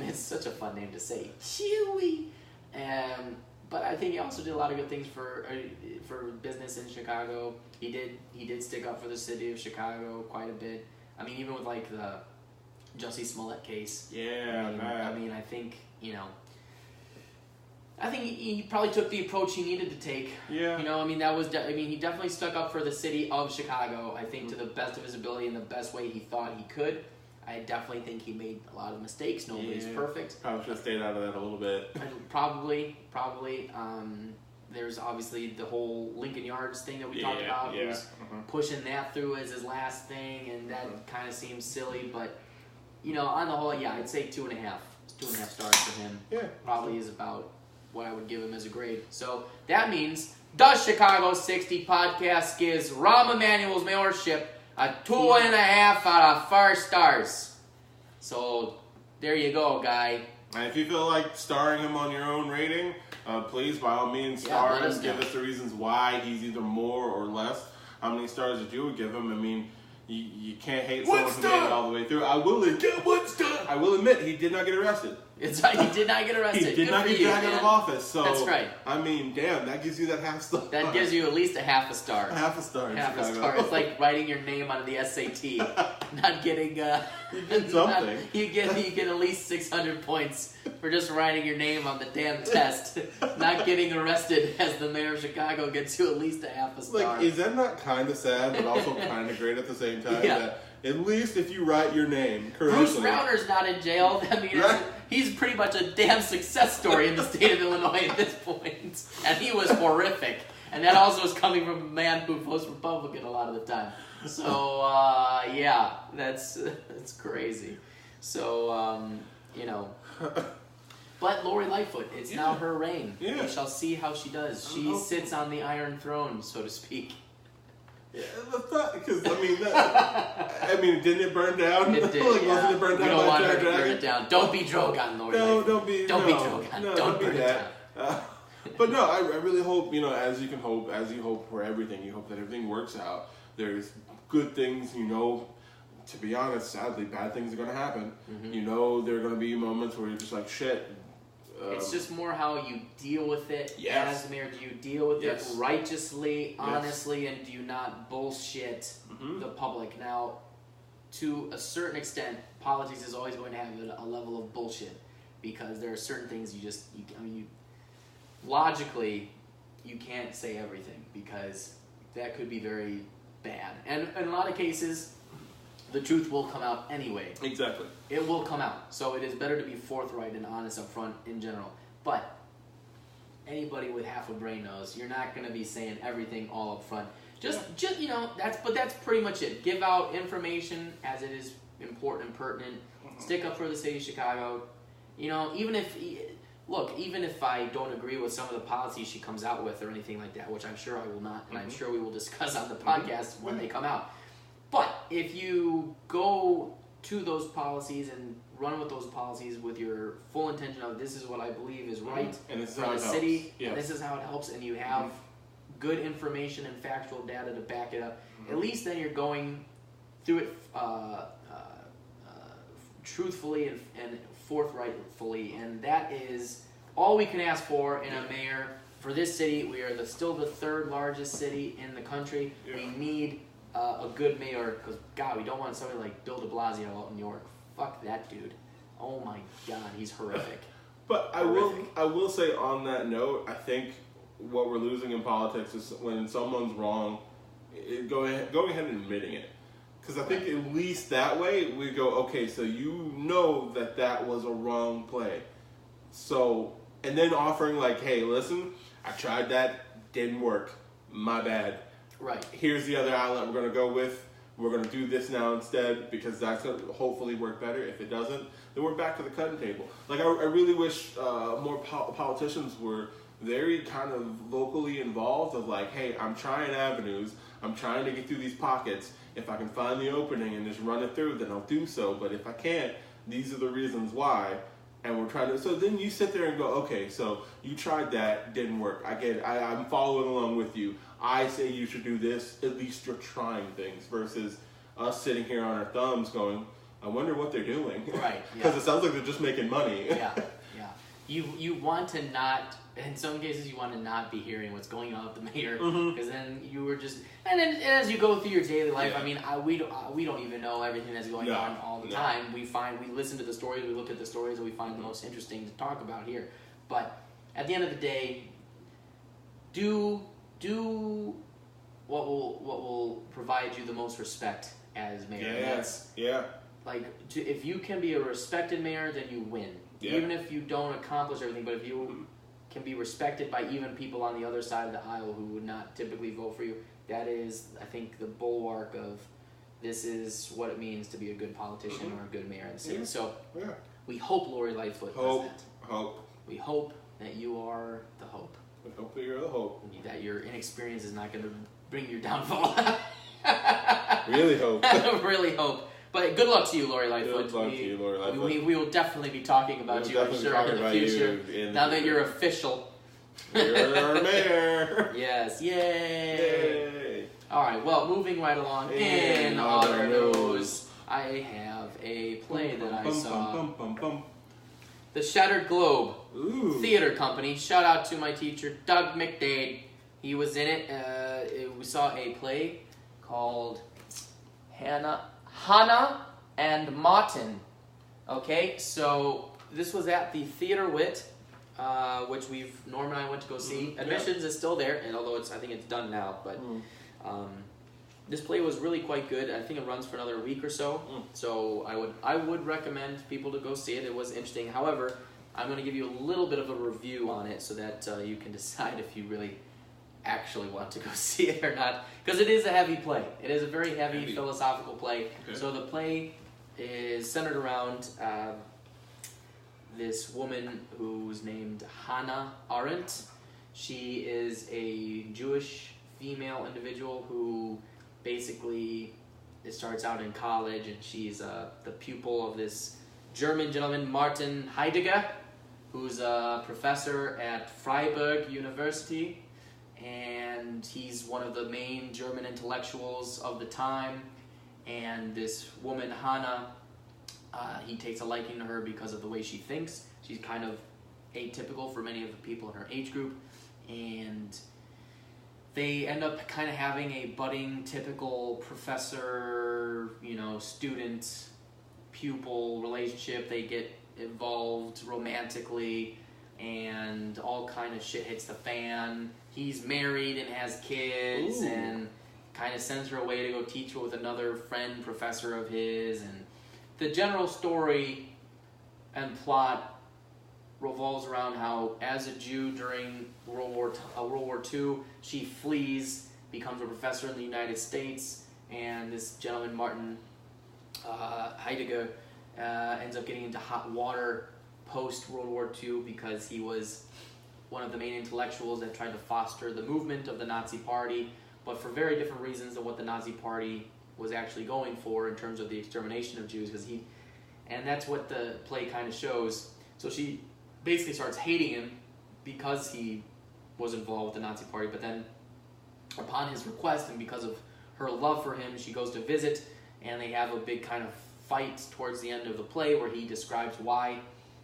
It's such a fun name to say, Chewy. But I think he also did a lot of good things for business in Chicago. He did stick up for the city of Chicago quite a bit. I mean, even with like the Jussie Smollett case. Yeah, I mean, I think he probably took the approach he needed to take. Yeah. He definitely stuck up for the city of Chicago, I think, to the best of his ability in the best way he thought he could. I definitely think he made a lot of mistakes. Nobody's perfect. Probably should have stayed out of that a little bit. Probably. There's obviously the whole Lincoln Yards thing that we talked about. He was pushing that through as his last thing, and that kind of seems silly. But, on the whole, I'd say 2.5. 2.5 stars for him. Yeah. Probably is about what I would give him as a grade. So that means the Chicago 60 podcast gives Rahm Emanuel's mayorship a 2.5 out of 4 stars. So there you go, guy. And if you feel like starring him on your own rating, please, by all means, star him. Give us the reasons why he's either more or less. How many stars that you would give him? I mean, you can't hate someone who made it all the way through. I will admit, he did not get arrested. He did not get arrested. He did not get dragged out of office. So that's right. I mean, damn, that gives you that half star. That gives you at least a half a star. Half a star. Half a star. It's like writing your name on the SAT. Not getting. You did something. You get at least 600 points for just writing your name on the damn test. Not getting arrested as the mayor of Chicago gets you at least a half a star. Like, is that not kind of sad, but also kind of great at the same time? Yeah. That at least if you write your name correctly. Bruce Browner's not in jail. I mean, he's pretty much a damn success story in the state of Illinois at this point. And he was horrific. And that also is coming from a man who votes Republican a lot of the time. So, that's crazy. So, But Lori Lightfoot, it's now her reign. Yeah. We shall see how she does. She sits on the Iron Throne, so to speak. Yeah, because didn't it burn down? It did. Wasn't it burned down? We don't want her to Dragon? burn it down. Don't be Drogon, Lord. Don't be Drogon. No, don't be burn that. it down. But no, I really hope, as you hope for everything, you hope that everything works out. There's good things, to be honest, sadly, bad things are going to happen. Mm-hmm. There are going to be moments where you're just like, shit. It's just more how you deal with it yes. as the mayor. Do you deal with it righteously, honestly, and do you not bullshit the public? Now, to a certain extent, politics is always going to have a level of bullshit. because there are certain things logically, you can't say everything because that could be very bad. And in a lot of cases, the truth will come out anyway. Exactly. It will come out. So it is better to be forthright and honest up front in general. But anybody with half a brain knows you're not going to be saying everything all up front. Just that's pretty much it. Give out information as it is important and pertinent. Stick up for the city of Chicago. Even if I don't agree with some of the policies she comes out with or anything like that, which I'm sure I will not, and I'm sure we will discuss on the podcast when they come out. But if you go to those policies and run with those policies with your full intention of this is what I believe is right and this is for how the it city, helps. this is how it helps, and you have good information and factual data to back it up, at least then you're going through it truthfully and forthrightfully, and that is all we can ask for in a mayor for this city. We are still the third largest city in the country. Yeah. We need a good mayor because, God, we don't want somebody like Bill de Blasio out in New York. Fuck that dude. Oh my God, he's horrific. But I will say on that note, I think what we're losing in politics is when someone's wrong, going ahead and admitting it. Because I think at least that way we go, okay, so that was a wrong play. So, and then offering like, hey, listen, I tried that, didn't work, my bad. Right. Here's the other outlet we're going to go with. We're going to do this now instead because that's going to hopefully work better. If it doesn't, then we're back to the cutting table. Like, I really wish more politicians were very kind of locally involved of like, hey, I'm trying avenues. I'm trying to get through these pockets. If I can find the opening and just run it through, then I'll do so. But if I can't, these are the reasons why. And we're trying to, so then you sit there and go, okay, so you tried that, didn't work. I get it. I'm following along with you. I say you should do this. At least you're trying things versus us sitting here on our thumbs going, I wonder what they're doing. Right. Because it sounds like they're just making money. Yeah. You want to not, in some cases, you want to not be hearing what's going on with the mayor, because then you were just, and then as you go through your daily life, I mean, we don't even know everything that's going on all the time. We listen to the stories, we look at the stories that we find the most interesting to talk about here. But at the end of the day, do what will provide you the most respect as mayor. Like, if you can be a respected mayor, then you win. Yeah. Even if you don't accomplish everything, but if you can be respected by even people on the other side of the aisle who would not typically vote for you, that is, I think, the bulwark of this is what it means to be a good politician or a good mayor in the city. So we hope Lori Lightfoot does that. We hope that you are the hope. We hope that you're the hope. That your inexperience is not going to bring your downfall. Really hope. Really hope. But good luck to you, Lori Lightfoot. Good luck to you, Lori Lightfoot. We will definitely be talking about you, I'm sure, in the future. Now that you're official. You're our mayor. Yes. Yay. All right. Well, moving right along in other news, I have a play that I saw. The Shattered Globe Theater Company. Shout out to my teacher, Doug McDade. He was in it. We saw a play called Hannah and Martin. Okay, so this was at the Theater Wit, which Norm and I went to go see. Admissions is still there, and although I think it's done now, but this play was really quite good. I think it runs for another week or so. So I would recommend people to go see it. It was interesting. However, I'm going to give you a little bit of a review on it so that you can decide if you really actually want to go see it or not, because it is a heavy play. It is a very heavy philosophical play. Okay. So the play is centered around this woman who's named Hannah Arendt. She is a Jewish female individual who basically starts out in college, and she's the pupil of this German gentleman, Martin Heidegger, who's a professor at Freiburg University. And he's one of the main German intellectuals of the time. And this woman, Hannah, he takes a liking to her because of the way she thinks. She's kind of atypical for many of the people in her age group. And they end up kind of having a budding, typical professor, student, pupil relationship. They get involved romantically, and all kind of shit hits the fan. He's married and has kids, and kind of sends her away to go teach with another friend professor of his, and the general story and plot revolves around how, as a Jew during World War II, she flees, becomes a professor in the United States, and this gentleman, Martin Heidegger, ends up getting into hot water post-World War II because he was one of the main intellectuals that tried to foster the movement of the Nazi Party, but for very different reasons than what the Nazi Party was actually going for in terms of the extermination of Jews, and that's what the play kind of shows. So she basically starts hating him because he was involved with the Nazi Party, but then upon his request and because of her love for him, she goes to visit, and they have a big kind of fight towards the end of the play where he describes why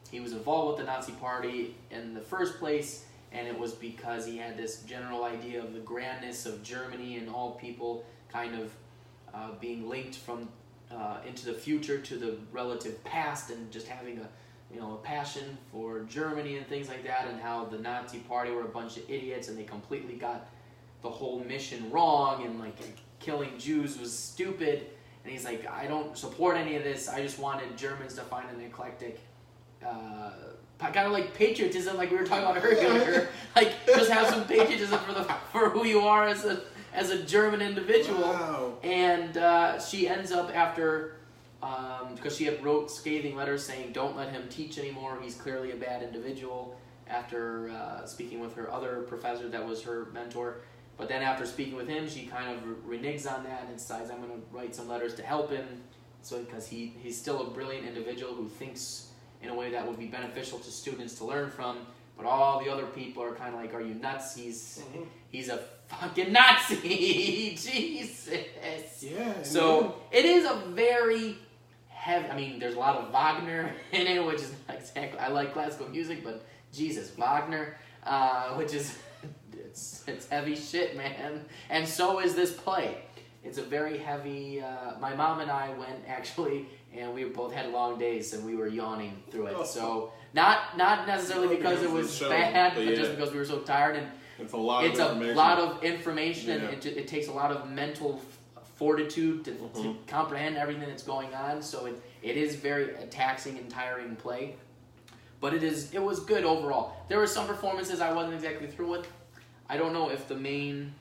he was involved with the Nazi Party in the first place, and it was because he had this general idea of the grandness of Germany and all people kind of being linked from into the future to the relative past, and just having a passion for Germany and things like that, and how the Nazi Party were a bunch of idiots and they completely got the whole mission wrong, and like killing Jews was stupid. And he's like, I don't support any of this. I just wanted Germans to find an eclectic, kind of like patriotism, like we were talking about earlier. Like, just have some patriotism for who you are as a German individual. Wow. And she ends up after, because she had wrote scathing letters saying, don't let him teach anymore. He's clearly a bad individual. After speaking with her other professor that was her mentor. But then after speaking with him, she kind of reneges on that and decides, I'm going to write some letters to help him. So because he's still a brilliant individual who thinks in a way that would be beneficial to students to learn from. But all the other people are kind of like, are you nuts? He's a fucking Nazi. Jesus. Yeah. So it is a very heavy, I mean, there's a lot of Wagner in it, which is not exactly, I like classical music, but Jesus, Wagner, which is... It's heavy shit, man. And so is this play. It's a very heavy... my mom and I went, actually, and we both had long days, and we were yawning through it. So, not necessarily because it was bad, but just because we were so tired. And it's a lot of information, and it takes a lot of mental fortitude to comprehend everything that's going on. So it is very taxing and tiring play. But it was good overall. There were some performances I wasn't exactly through with. I don't know if the main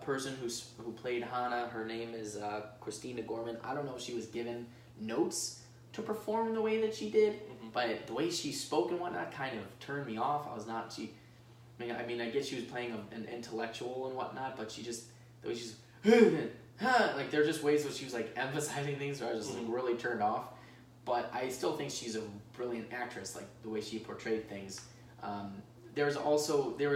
person who played Hannah, her name is Christina Gorman. I don't know if she was given notes to perform the way that she did, but the way she spoke and whatnot kind of turned me off. I guess she was playing an intellectual and whatnot, but the way she's like, there are just ways where she was like emphasizing things, so I was just like really turned off. But I still think she's a brilliant actress, like the way she portrayed things. There was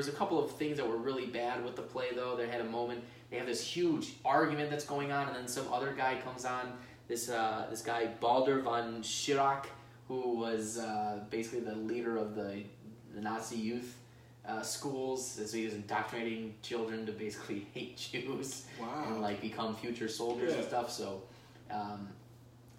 a couple of things that were really bad with the play, though. They had a moment, they have this huge argument that's going on, and then some other guy comes on, this guy, Balder von Schirach, who was basically the leader of the Nazi youth schools. So he was indoctrinating children to basically hate Jews and like become future soldiers and stuff. So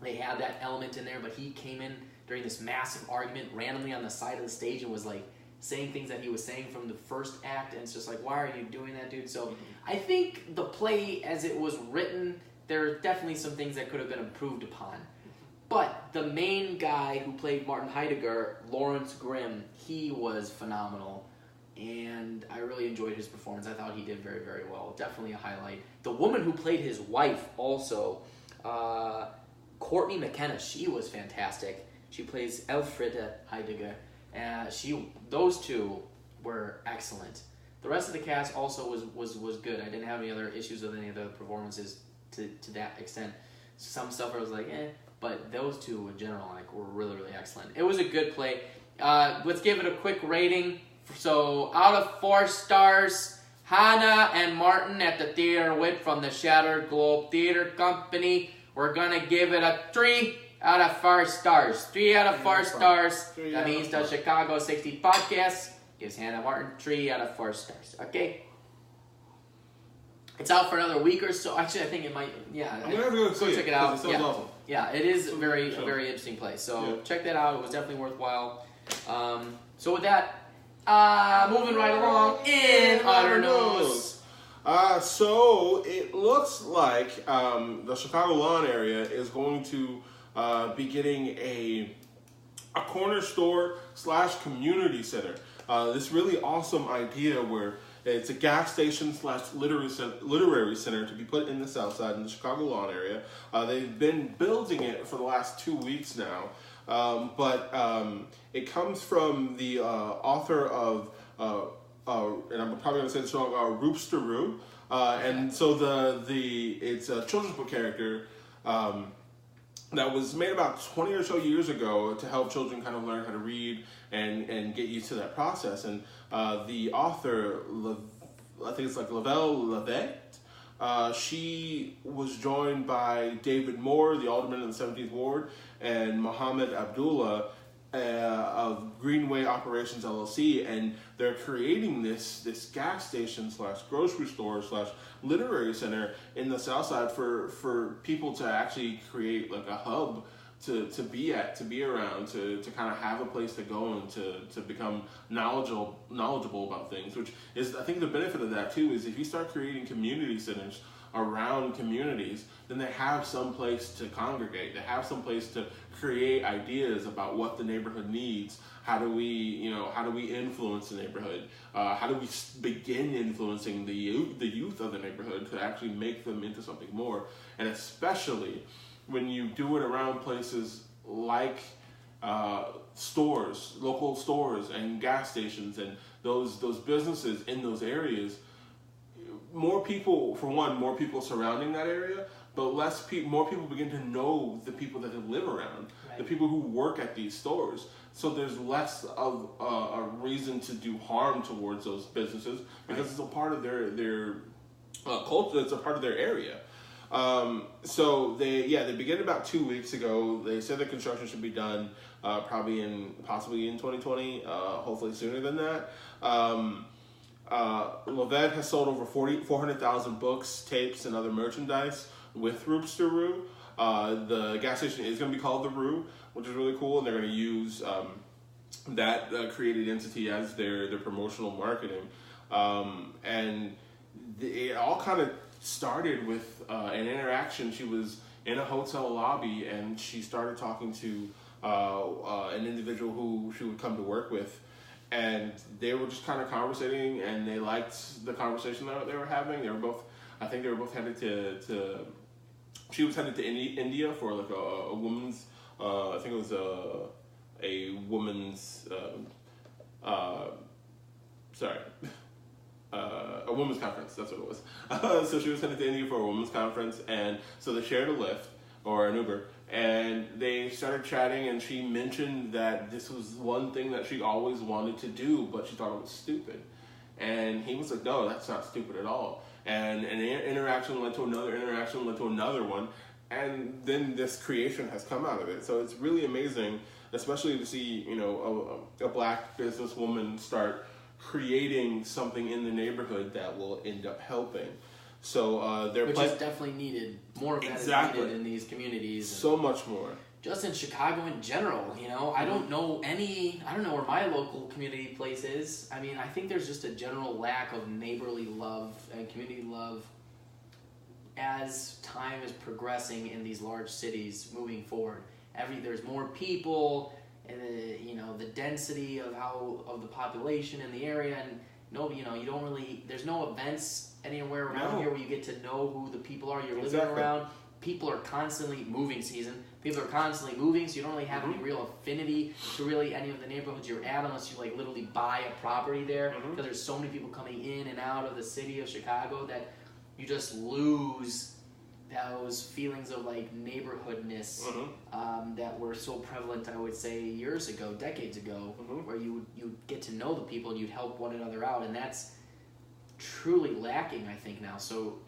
they had that element in there, but he came in during this massive argument randomly on the side of the stage and was like, saying things that he was saying from the first act, and it's just like, why are you doing that, dude? So I think the play, as it was written, there are definitely some things that could have been improved upon. But the main guy who played Martin Heidegger, Lawrence Grimm, he was phenomenal, and I really enjoyed his performance. I thought he did very, very well. Definitely a highlight. The woman who played his wife also, Courtney McKenna, she was fantastic. She plays Elfriede Heidegger. Those two were excellent. The rest of the cast also was good. I didn't have any other issues with any of the performances to that extent. Some stuff I was like, but those two in general were really, really excellent. It was a good play. Let's give it a quick rating. So out of 4 stars, Hannah and Martin at the Theater Wit from the Shattered Globe Theater Company. We're gonna give it a 3 out of 4 stars. 3 out of 4 stars. That means the Chicago 60 podcast gives Hannah Martin 3 out of 4 stars. Okay? It's out for another week or so. Actually, I think it might. Yeah, I'm gonna go check it out. It sounds awesome. Yeah, it is a very interesting place. So check that out. It was definitely worthwhile. So with that, moving right along in Utter News. So it looks like the Chicago Lawn area is going to be getting a corner store / community center. This really awesome idea where it's a gas station / literary center to be put in the South Side in the Chicago Lawn area. They've been building it for the last 2 weeks now, but it comes from the author of, and I'm probably going to say this wrong, Roopsteroo. And so it's a children's book character that was made about 20 or so years ago to help children kind of learn how to read and get used to that process. And the author, I think it's like Lavelle Levette, she was joined by David Moore, the alderman in the 17th Ward, and Mohammed Abdullah of Greenway Operations LLC, and they're creating this gas station / grocery store / literary center in the South Side for people to actually create like a hub to be at, to be around, to kind of have a place to go and to become knowledgeable about things, which is, I think the benefit of that too is if you start creating community centers around communities, then they have some place to congregate. They have some place to create ideas about what the neighborhood needs. How do we influence the neighborhood? How do we begin influencing the youth of the neighborhood to actually make them into something more? And especially when you do it around places like stores, local stores and gas stations and those businesses in those areas, more people surrounding that area, but more people begin to know the people that live around, right. The people who work at these stores. So there's less of a reason to do harm towards those businesses because right. It's a part of their culture. It's a part of their area. So they began about 2 weeks ago. They said the construction should be done possibly in 2020, hopefully sooner than that. Levette has sold over 400,000 books, tapes, and other merchandise with Roopsteroo. The gas station is going to be called The Roo, which is really cool, and they're going to use that created entity as their promotional marketing. And it all kind of started with an interaction. She was in a hotel lobby, and she started talking to an individual who she would come to work with. And they were just kind of conversating, and they liked the conversation that they were having. I think they were both headed to she was headed to India for like a woman's, I think it was a woman's, a women's conference, that's what it was. So she was headed to India for a women's conference, and so they shared a Lyft, or an Uber, and they started chatting, and she mentioned that this was one thing that she always wanted to do, but she thought it was stupid. And he was like, no, that's not stupid at all. And an interaction led to another one, and then this creation has come out of it. So it's really amazing, especially to see, a black businesswoman start creating something in the neighborhood that will end up helping. So which is definitely needed. More of that is needed in these communities. So much more. Just in Chicago in general, I don't know where my local community place is. I mean, I think there's just a general lack of neighborly love and community love as time is progressing in these large cities moving forward. There's more people, and the density of the population in the area, and you don't really, there's no events anywhere around here where you get to know who the people are you're living around. People are constantly moving season. People are constantly moving, so you don't really have any real affinity to really any of the neighborhoods you're at unless you literally buy a property there, because there's so many people coming in and out of the city of Chicago that you just lose those feelings of neighborhoodness that were so prevalent, I would say, years ago, decades ago, where you get to know the people and you'd help one another out, and that's truly lacking, I think, now. So,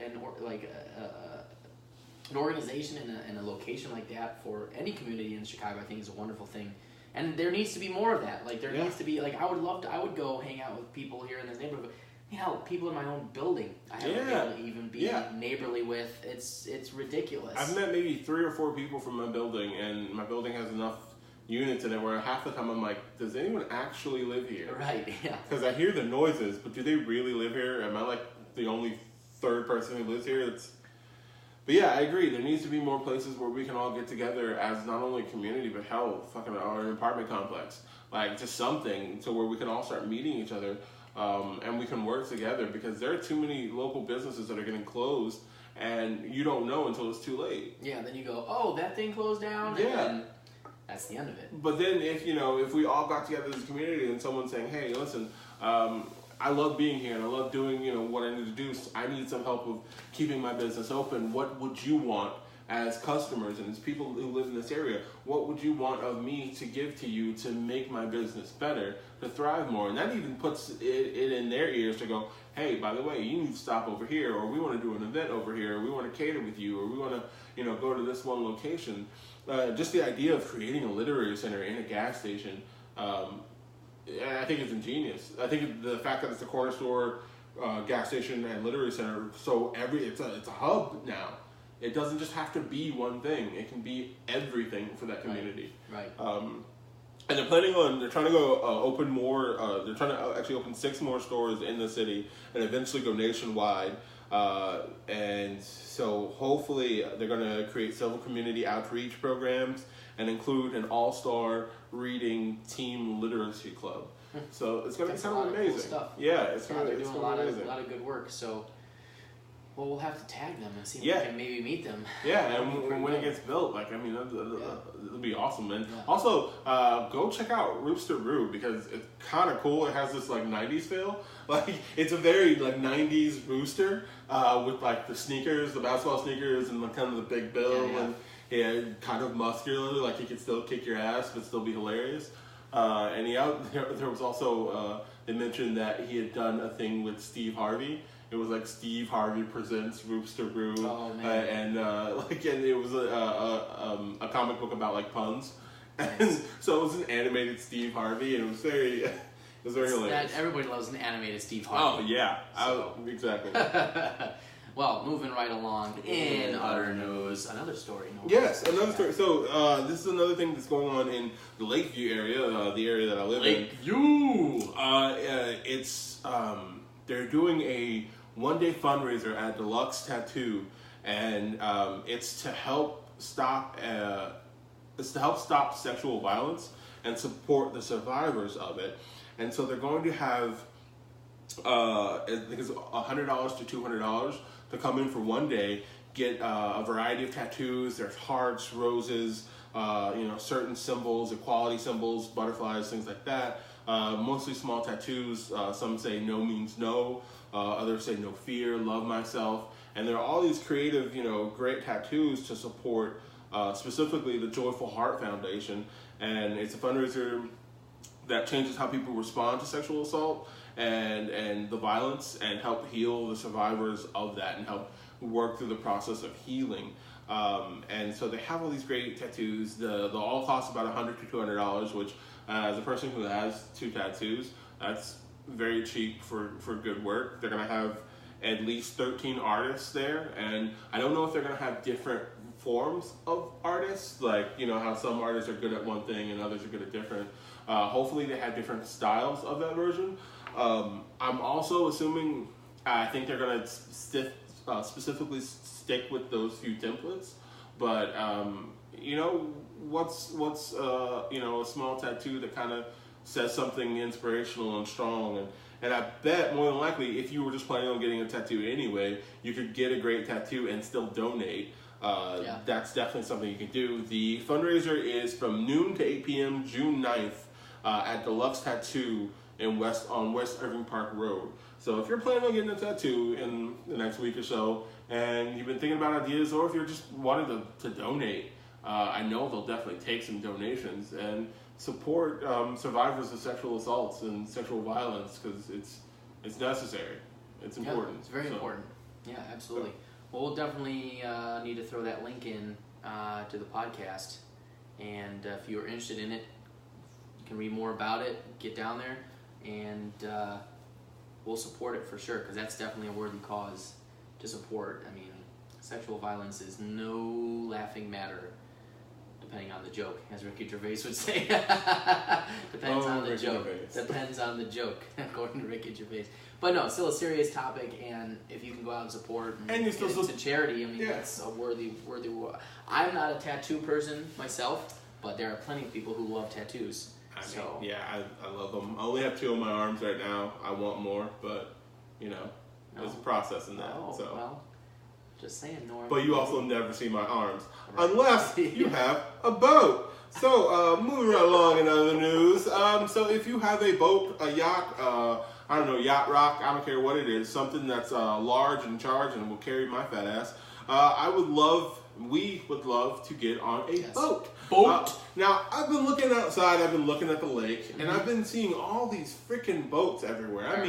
an organization in a location like that for any community in Chicago, I think, is a wonderful thing. And there needs to be more of that. There needs to be, I would go hang out with people here in this neighborhood. hell, people in my own building I haven't been able to even be neighborly with. It's ridiculous. I've met maybe 3 or 4 people from my building, and my building has enough units in it where half the time I'm like, does anyone actually live here? Right, yeah. Because I hear the noises, but do they really live here? Am I like the only third person who lives here? But yeah, I agree. There needs to be more places where we can all get together as not only community, but hell, fucking our apartment complex. Like, just something to where we can all start meeting each other, and we can work together, because there are too many local businesses that are getting closed, and you don't know until it's too late. Yeah, then you go, oh, that thing closed down? Yeah. And then that's the end of it. But then if we all got together as a community and someone's saying, hey, listen, I love being here and I love doing, what I need to do. I need some help with keeping my business open. What would you want as customers and as people who live in this area? What would you want of me to give to you to make my business better, to thrive more? And that even puts it in their ears to go, hey, by the way, you need to stop over here, or we want to do an event over here, or we want to cater with you, or we want to, go to this one location. Just the idea of creating a literary center in a gas station, I think it's ingenious. I think the fact that it's a corner store, gas station, and literary center, so it's a hub now. It doesn't just have to be one thing. It can be everything for that community. Right. And they're trying to go open more. They're trying to actually open 6 more stores in the city and eventually go nationwide. And so hopefully they're going to create several community outreach programs and include an all-star reading team literacy club. So it's going to be kind of amazing. Cool stuff. Yeah, it's going to be amazing. A lot of good work. So, well, we'll have to tag them and see if we can maybe meet them. Yeah, and when it gets built, it'll be awesome. And also, go check out Rooster Brew, because it's kind of cool. It has this 90s feel. It's a very 90s rooster with the sneakers, the basketball sneakers, and kind of the big bill, and kind of muscular. He could still kick your ass but still be hilarious. And there was also they mentioned that he had done a thing with Steve Harvey. It was Steve Harvey presents Rooster Brew, and it was a comic book about puns, and so it was an animated Steve Harvey, and it was very hilarious. Everybody loves an animated Steve Harvey. Oh yeah, exactly. Well, moving right along in other news, another story. Yes, another story. So this is another thing that's going on in the Lakeview area, the area that I live in. Lakeview. It's they're doing a one-day fundraiser at Deluxe Tattoo, and it's to help stop sexual violence and support the survivors of it. And so they're going to have I think it's $100 to $200 to come in for one day, get a variety of tattoos. There's hearts, roses, certain symbols, equality symbols, butterflies, things like that. Mostly small tattoos. Some say no means no. Others say no fear, love myself. And there are all these creative, great tattoos to support specifically the Joyful Heart Foundation. And it's a fundraiser that changes how people respond to sexual assault and the violence, and help heal the survivors of that and help work through the process of healing. And so they have all these great tattoos. The all cost about $100 to $200, which as a person who has 2 tattoos, that's very cheap for good work. They're going to have at least 13 artists there, and I don't know if they're going to have different forms of artists, how some artists are good at one thing and others are good at different. Hopefully they have different styles of that version. I'm also assuming, I think they're going to specifically stick with those few templates, but what's a small tattoo that kind of says something inspirational and strong, and I bet more than likely if you were just planning on getting a tattoo anyway, you could get a great tattoo and still donate. That's definitely something you can do. The fundraiser is from noon to 8 p.m. June 9th at Deluxe Tattoo on West Irving Park Road. So if you're planning on getting a tattoo in the next week or so, and you've been thinking about ideas, or if you're just wanting to donate, I know they'll definitely take some donations and support survivors of sexual assaults and sexual violence, because it's necessary. It's important. It's very important. Yeah, absolutely. Well, we'll definitely need to throw that link in to the podcast, and if you're interested in it, you can read more about it, get down there, and we'll support it for sure, because that's definitely a worthy cause to support. I mean, sexual violence is no laughing matter, depending on the joke, as Ricky Gervais would say. Depends on the joke. Depends on the joke, according to Ricky Gervais. But no, still a serious topic, and if you can go out and support and you're still to charity, I mean, that's a worthy. I'm not a tattoo person myself, but there are plenty of people who love tattoos. I love them. I only have 2 on my arms right now. I want more, but there's a process in that. Well, just saying, Norm. But you also never see my arms unless you have a boat. So moving right along in other news. So if you have a boat, a yacht, I don't know, yacht rock, I don't care what it is, something that's large and charged and will carry my fat ass, we would love to get on a boat. Now, I've been looking outside, I've been looking at the lake, and I've been seeing all these freaking boats everywhere.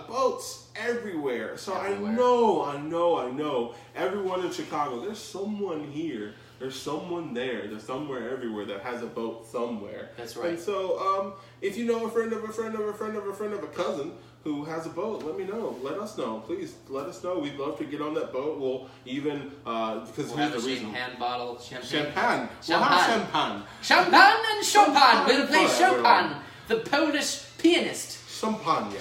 Boats everywhere. So everywhere. I know. Everyone in Chicago, there's someone here, there's someone there, there's somewhere everywhere that has a boat somewhere. That's right. And so, if you know a friend of a friend of a friend of a friend of a cousin who has a boat, let me know. Let us know. Please let us know. We'd love to get on that boat. We'll even, because we'll have a champagne bottle. Champagne. We'll have champagne. Champagne and Chopin. We'll play Chopin, the Polish pianist. Champagne,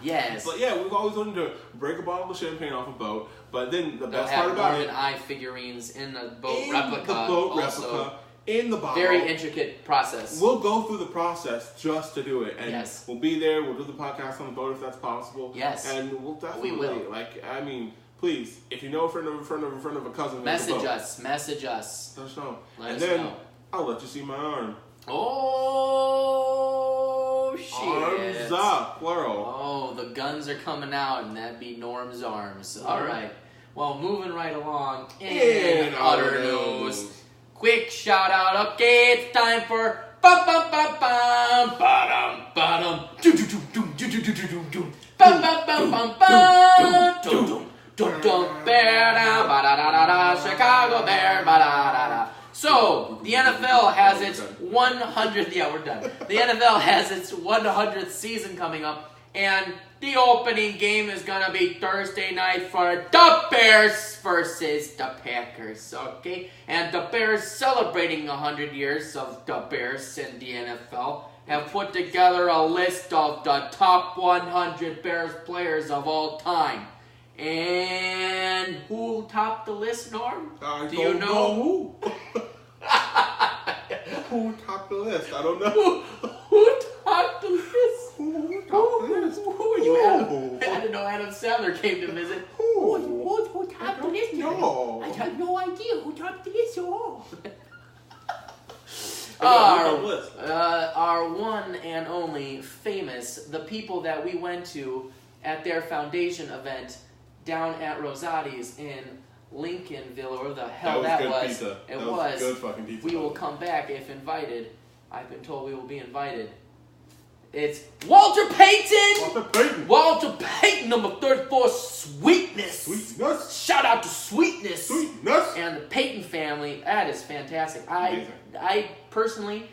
yes. But yeah, we've always wanted to break a bottle of champagne off a boat. But then the best part about it, eye figurines in the boat replica. In the bottle. Very intricate process. We'll go through the process just to do it. And we'll be there. We'll do the podcast on the boat if that's possible. Yes. And we'll definitely, please, if you know a friend of a friend of a friend of a cousin, message us. Let us know. I'll let you see my arm. Oh, shit. Arms up, plural. Oh, the guns are coming out, and that'd be Norm's arms. All right. Well, moving right along in other news. Quick shout out. Okay, it's time for Chicago Bear. So the NFL has its 100th. Yeah, we're done. The NFL has its 100th season coming up, and the opening game is gonna be Thursday night for the Bears versus the Packers. Okay, and the Bears, celebrating 100 years of the Bears in the NFL, have put together a list of the top 100 Bears players of all time. And who topped the list, Norm? Do you know who? Who topped the list? I don't know. Who topped the list? Who topped the list? Who are you, Adam? I didn't know Adam Sandler came to visit. Who topped the list? No. I have no idea who topped the list at all. Our one and only famous, the people that we went to at their foundation event down at Rosati's in Lincolnville, or the hell that was. Pizza. It that was good fucking pizza. We will come back if invited. I've been told we will be invited. It's Walter Payton! Walter Payton, number 34, Sweetness. Shout out to Sweetness. And the Payton family. That is fantastic. I personally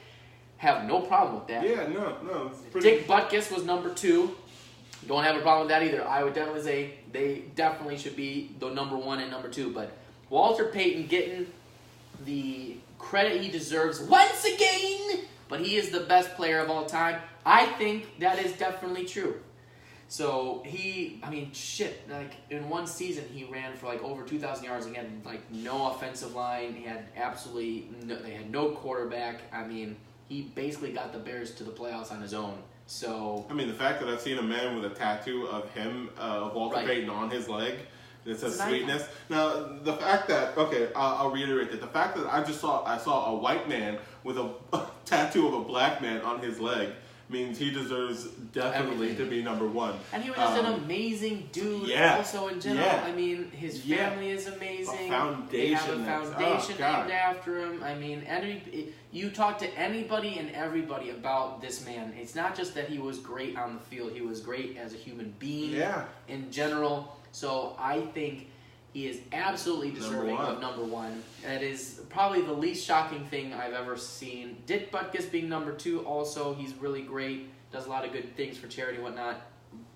have no problem with that. Yeah, no. Dick Butkus was number 2. Don't have a problem with that either. I would definitely say they definitely should be the number 1 and number 2. But Walter Payton getting the credit he deserves once again. But he is the best player of all time. I think that is definitely true. So in one season he ran for over 2,000 yards. He had no offensive line. He had they had no quarterback. He basically got the Bears to the playoffs on his own. So the fact that I've seen a man with a tattoo of him, Walter Payton, on his leg that says Sweetness. Now, the fact that I'll reiterate that the fact that I saw a white man with a tattoo of a black man on his leg means he deserves definitely to be number 1. And he was just an amazing dude. Yeah. Also in general, his family is amazing. They have a foundation named after him. You talk to anybody and everybody about this man. It's not just that he was great on the field. He was great as a human being in general. So I think he is absolutely deserving of number 1. That is probably the least shocking thing I've ever seen. Dick Butkus being number 2 also. He's really great. Does a lot of good things for charity and whatnot.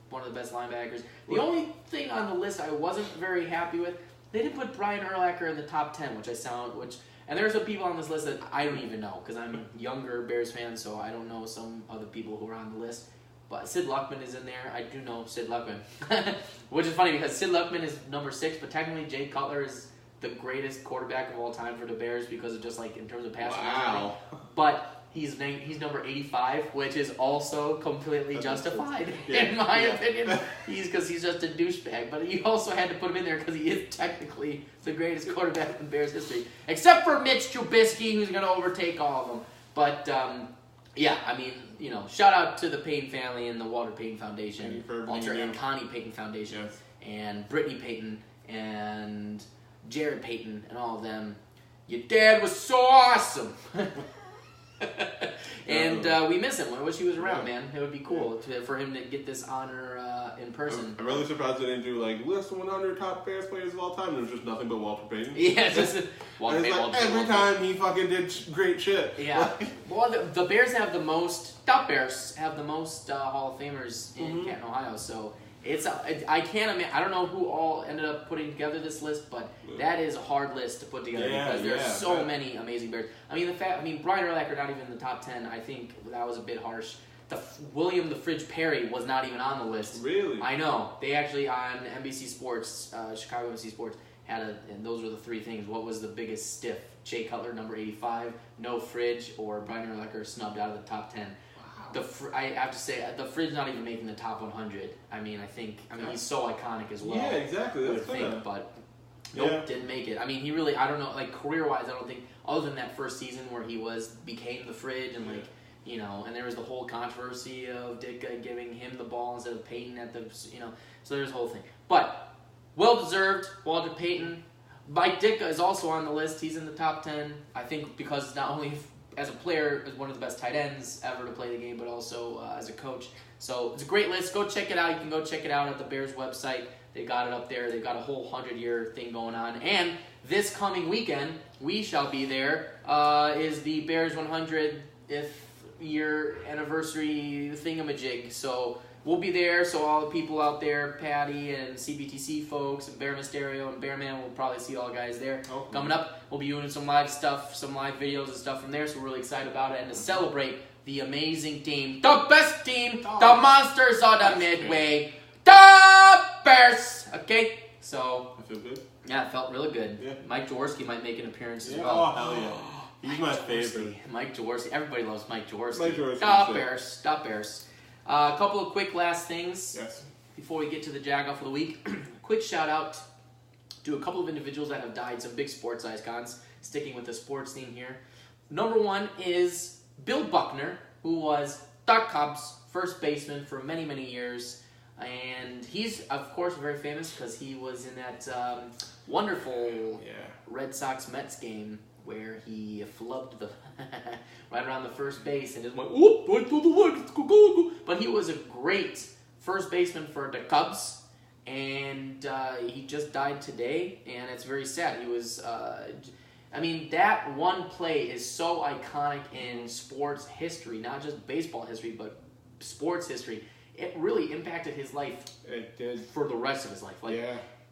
one of the best linebackers. The only thing on the list I wasn't very happy with, they didn't put Brian Urlacher in the top 10, and there's some people on this list that I don't even know, because I'm a younger Bears fan, so I don't know some other people who are on the list. But Sid Luckman is in there. I do know Sid Luckman. Which is funny, because Sid Luckman is number 6, but technically Jay Cutler is the greatest quarterback of all time for the Bears, because of just like in terms of passing. Wow. But he's number 85, which is also completely justified in my opinion. Because he's just a douchebag. But you also had to put him in there because he is technically the greatest quarterback in Bears history, except for Mitch Trubisky, who's going to overtake all of them. But yeah, I mean, you know, shout out to the Payton family and the Walter Payton Foundation, Walter and Connie Payton Foundation, and Brittany Payton and Jared Payton and all of them. Your dad was so awesome. And we miss him. I wish he was around, man. It would be cool for him to get this honor in person. I'm really surprised they didn't do like list 100 top Bears players of all time. There was just nothing but Walter Payton. Yeah, just Walter Payton. Like every time he fucking did great shit. Yeah. Well, the Bears have the most. Top Bears have the most Hall of Famers in Canton, Ohio. So I can't imagine. I don't know who all ended up putting together this list, but that is a hard list to put together because there's so many amazing Bears. I mean, Brian Urlacher not even in the top 10. I think that was a bit harsh. William the Fridge Perry was not even on the list. Really? I know. They actually on NBC Sports, Chicago NBC Sports and those were the three things. What was the biggest stiff? Jay Cutler, number 85, no Fridge, or Brian Urlacher snubbed out of the top 10. I have to say, the Fridge not even making the top 100. I mean, he's so iconic as well. Yeah, exactly. That's but nope, didn't make it. I mean, he really, I don't know, like career-wise, I don't think, other than that first season where he became the Fridge and like, you know, and there was the whole controversy of Ditka giving him the ball instead of Payton at the, you know, so there's a whole thing. But, well-deserved, Walter Payton. Mike Ditka is also on the list. He's in the top 10, I think, because not only as a player, is one of the best tight ends ever to play the game, but also as a coach. So it's a great list. Go check it out. You can go check it out at the Bears website. They got it up there. They've got a whole 100-year thing going on. And this coming weekend, we shall be there, is the Bears 100th year anniversary thingamajig. So we'll be there. So all the people out there, Patty and CBTC folks, and Bear Mysterio and Bearman, we'll probably see all guys there. Coming up, we'll be doing some live stuff, some live videos and stuff from there. So we're really excited about it. And to celebrate the amazing team, the best team, the monsters of the Midway, the Bears. Okay? So, I feel good. Yeah, it felt really good. Yeah. Mike Jaworski might make an appearance as well. Oh, hell yeah. He's my favorite. Mike Jaworski. Everybody loves Mike Jaworski. Mike Jaworski. Stop Bears. Stop Bears. A couple of quick last things before we get to the Jagoff of the week. Quick shout out to a couple of individuals that have died, some big sports icons, sticking with the sports theme here. Number one is Bill Buckner, who was the Cubs' first baseman for many, many years. And he's, of course, very famous because he was in that wonderful Red Sox-Mets game where he flubbed the right around the first base and just went, whoop, right to the leg, let's go. But he was a great first baseman for the Cubs, and he just died today, and it's very sad. He was, I mean, that one play is so iconic in sports history, not just baseball history, but sports history. It really impacted his life. It did. For the rest of his life. Like,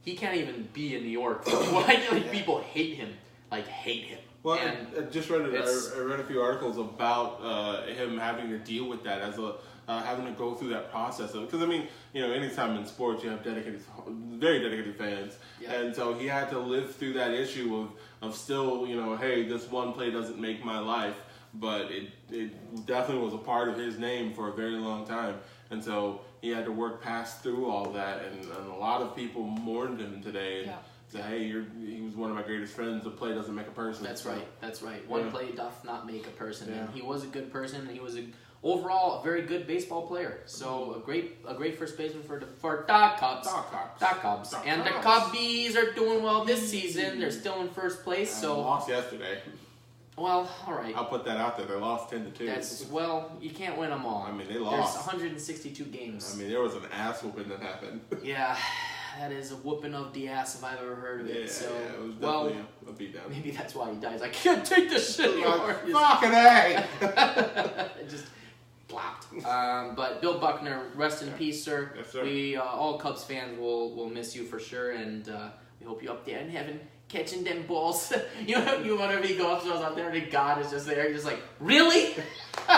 he can't even be in New York. Like, people hate him. Like, hate him. Well, I just read I read a few articles about him having to deal with that as having to go through that process. Because, I mean, you know, anytime in sports you have very dedicated fans. Yeah. And so he had to live through that issue of still, you know, hey, this one play doesn't make my life. But it definitely was a part of his name for a very long time. And so he had to work past through all that. And a lot of people mourned him today. And said, hey, he was one of my greatest friends. A play doesn't make a person. That's right. That's right. One play doth not make a person. Yeah. And he was a good person. And he was overall a very good baseball player. So a great first baseman for the Cubs. The Cubs. And the Cubbies are doing well this season. They're still in first place. So lost yesterday. Well, all right. I'll put that out there. They lost 10-2. Well, you can't win them all. I mean, they lost. There's 162 games. I mean, there was an ass whooping that happened. Yeah, that is a whooping of the ass if I've ever heard of it. Yeah, so, it was definitely a beatdown. Maybe that's why he dies. I can't take this shit anymore. Fucking A! Just flopped. But Bill Buckner, rest in peace, sir. Yes, sir. We, all Cubs fans, will miss you for sure, and we hope you up there in heaven catching them balls. You whenever he goes out there and God is just there, you're just like, really?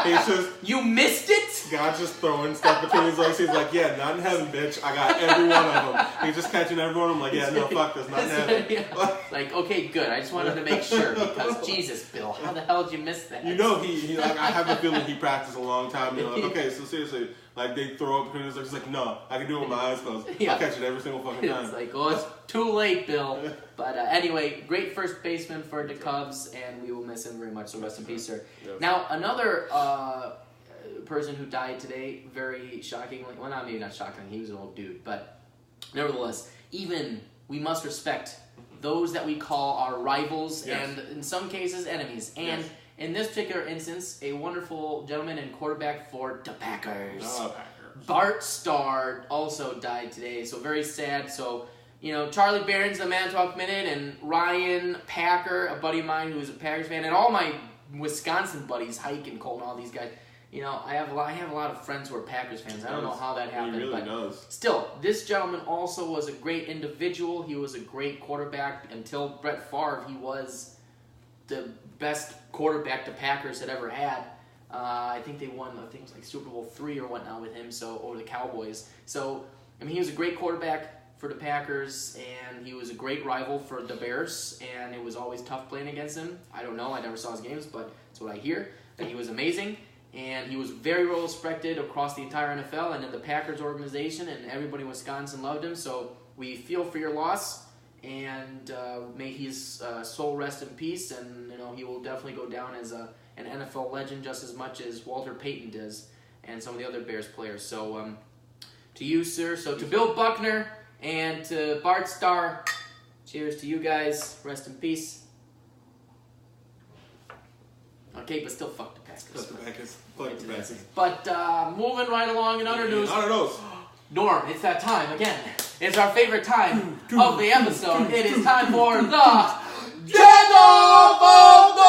He's just, you missed it? God's just throwing stuff between his legs. He's like, yeah, not in heaven, bitch. I got every one of them. He's just catching every one of them. Like, yeah, no, fuck this, not in heaven. Yeah. Like, okay, good. I just wanted to make sure because Jesus, Bill, how the hell did you miss that? You know, he like, I have a feeling he practiced a long time. You're like, okay, so seriously, like they throw up between his legs. He's like, no, I can do it with my eyes closed. Yeah. I'll catch it every single fucking time. It's like, oh, it's too late, Bill. But anyway, great first baseman for the Cubs, and we will miss him very much. So rest in peace, sir. Yes. Now, another person who died today, very shockingly. Well, maybe not shockingly. He was an old dude, but nevertheless, even we must respect those that we call our rivals, yes. and in some cases, enemies. And yes. in this particular instance, a wonderful gentleman and quarterback for the Packers. Bart Starr also died today, so very sad. So, Charlie Barron's the man to talk minute, and Ryan Packer, a buddy of mine who is a Packers fan, and all my Wisconsin buddies, Hike and Cole and all these guys. I have a lot of friends who are Packers fans. I don't know how that happened, he really but knows. Still, this gentleman also was a great individual. He was a great quarterback until Brett Favre. He was the best quarterback the Packers had ever had. I think they won, it was like Super Bowl III or whatnot with him, or the Cowboys. So, he was a great quarterback for the Packers, and he was a great rival for the Bears, and it was always tough playing against him. I don't know, I never saw his games, but that's what I hear, that he was amazing, and he was very well respected across the entire NFL and in the Packers organization, and everybody in Wisconsin loved him, so we feel for your loss, and may his soul rest in peace, and he will definitely go down as an NFL legend just as much as Walter Payton does, and some of the other Bears players. So, to you, sir. So, to Bill Buckner and to Bart Starr, cheers to you guys. Rest in peace. Okay, but still fuck the Packers. Fuck the Packers. Fuck the Packers. But moving right along in other news. Other news. Norm, it's that time again. It's our favorite time of the episode. It is time for the Jagoff of the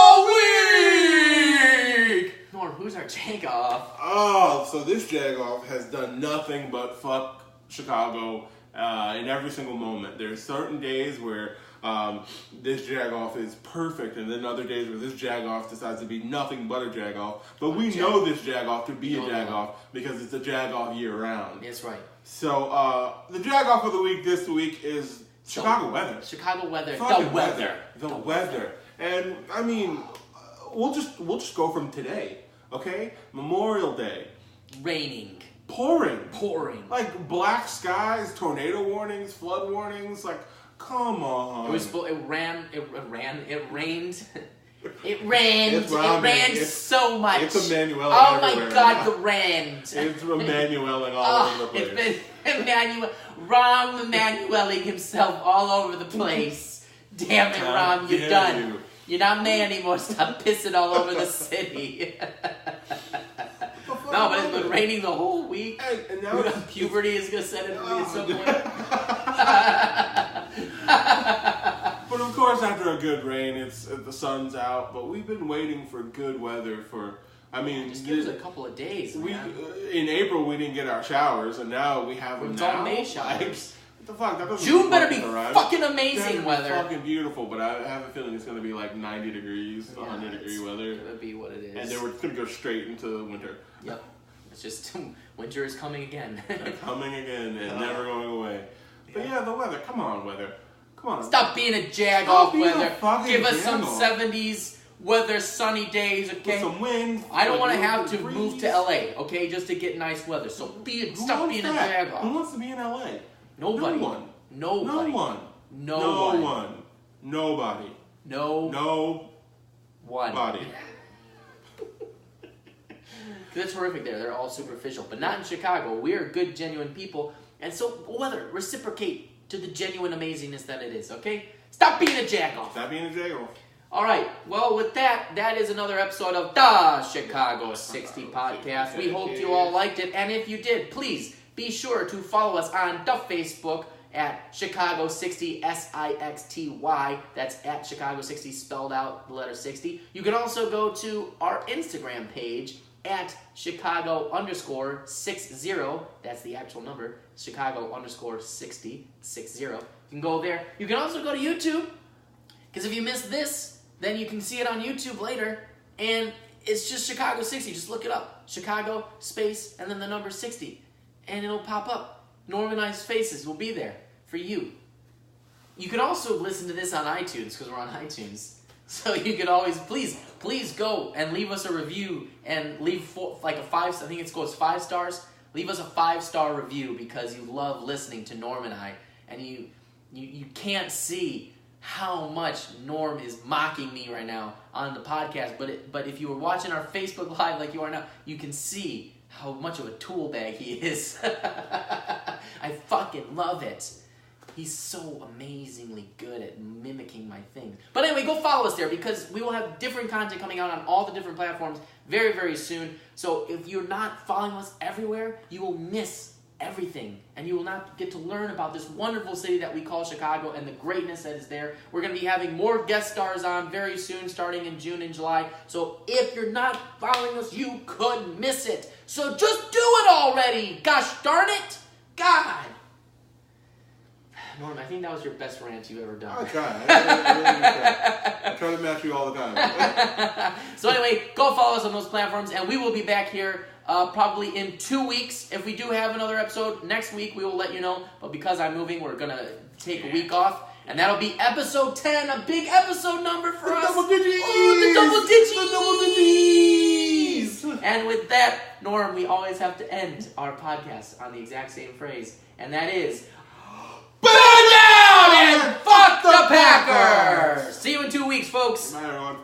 Week! Norm, who's our Jagoff? Oh, so this Jagoff has done nothing but fuck Chicago in every single moment. There's certain days where this Jagoff is perfect, and then other days where this Jagoff decides to be nothing but a Jagoff. But we know this Jagoff to be a Jagoff because it's a Jagoff year-round. That's right. So the Jagoff of the week this week is Chicago weather. Chicago weather. The weather. And we'll just go from today, okay? Memorial Day. Raining. Pouring. Like black skies, tornado warnings, flood warnings. Like, come on. It rained. It rained so much. It's Emmanuel. Oh my God, the rain. It's Emmanueling all over the place. It's been Rahm Emmanueling himself all over the place. Damn it, Rahm, you're done. You're not man anymore. Stop pissing all over the city. No, but it's been raining the whole week. And now puberty is going to set in at some point. But of course, after a good rain, the sun's out. But we've been waiting for good weather for. Just give us a couple of days. In April we didn't get our showers, and now we have them now. It's all May showers. What the fuck? That June better be fucking amazing weather. Fucking beautiful, but I have a feeling it's going to be like 90 degrees, 100-degree weather. It'll be what it is. And then we're going to go straight into winter. Yep. It's just winter is coming again. Coming again and never going away. But yeah, the weather. Come on, weather. Come on. Stop being a Jagoff weather. Give us some 70s weather, sunny days, okay? With some wind. I don't want to have to move to LA, okay, just to get nice weather. So stop being a Jagoff. Who wants to be in LA? Nobody. Nobody. That's horrific there. They're all superficial. But not in Chicago. We are good, genuine people. And so, weather, reciprocate to the genuine amazingness that it is, okay? Stop being a Jagoff. All right. Well, with that, that is another episode of the Chicago 60 podcast. We hope you all liked it. And if you did, please be sure to follow us on the Facebook at Chicago 60, SIXTY. That's at Chicago 60 spelled out the letter 60. You can also go to our Instagram page at Chicago_60. That's the actual number. Chicago_60. You can go there. You can also go to YouTube, because if you missed this, then you can see it on YouTube later, and it's just Chicago 60. Just look it up. Chicago, space, and then the number 60. And it'll pop up. Normalized Faces will be there for you. You can also listen to this on iTunes, because we're on iTunes. So you could always, please go and leave us a review and leave like a 5, I think it goes 5 stars. Leave us a 5-star review because you love listening to Norm and I. And you can't see how much Norm is mocking me right now on the podcast. But if you were watching our Facebook Live like you are now, you can see how much of a tool bag he is. I fucking love it. He's so amazingly good at mimicking my things. But anyway, go follow us there, because we will have different content coming out on all the different platforms very, very soon. So if you're not following us everywhere, you will miss everything. And you will not get to learn about this wonderful city that we call Chicago and the greatness that is there. We're going to be having more guest stars on very soon, starting in June and July. So if you're not following us, you could miss it. So just do it already. Gosh darn it. God. Norm, I think that was your best rant you've ever done. I try. I try to match you all the time. So anyway, go follow us on those platforms, and we will be back here probably in 2 weeks. If we do have another episode next week, we will let you know. But because I'm moving, we're going to take a week off. And that'll be episode 10, a big episode number for us. Double digits! Oh, the double digits! And with that, Norm, we always have to end our podcast on the exact same phrase. And that is... Burn down and fuck the Packers! See you in 2 weeks, folks. Good night, everyone.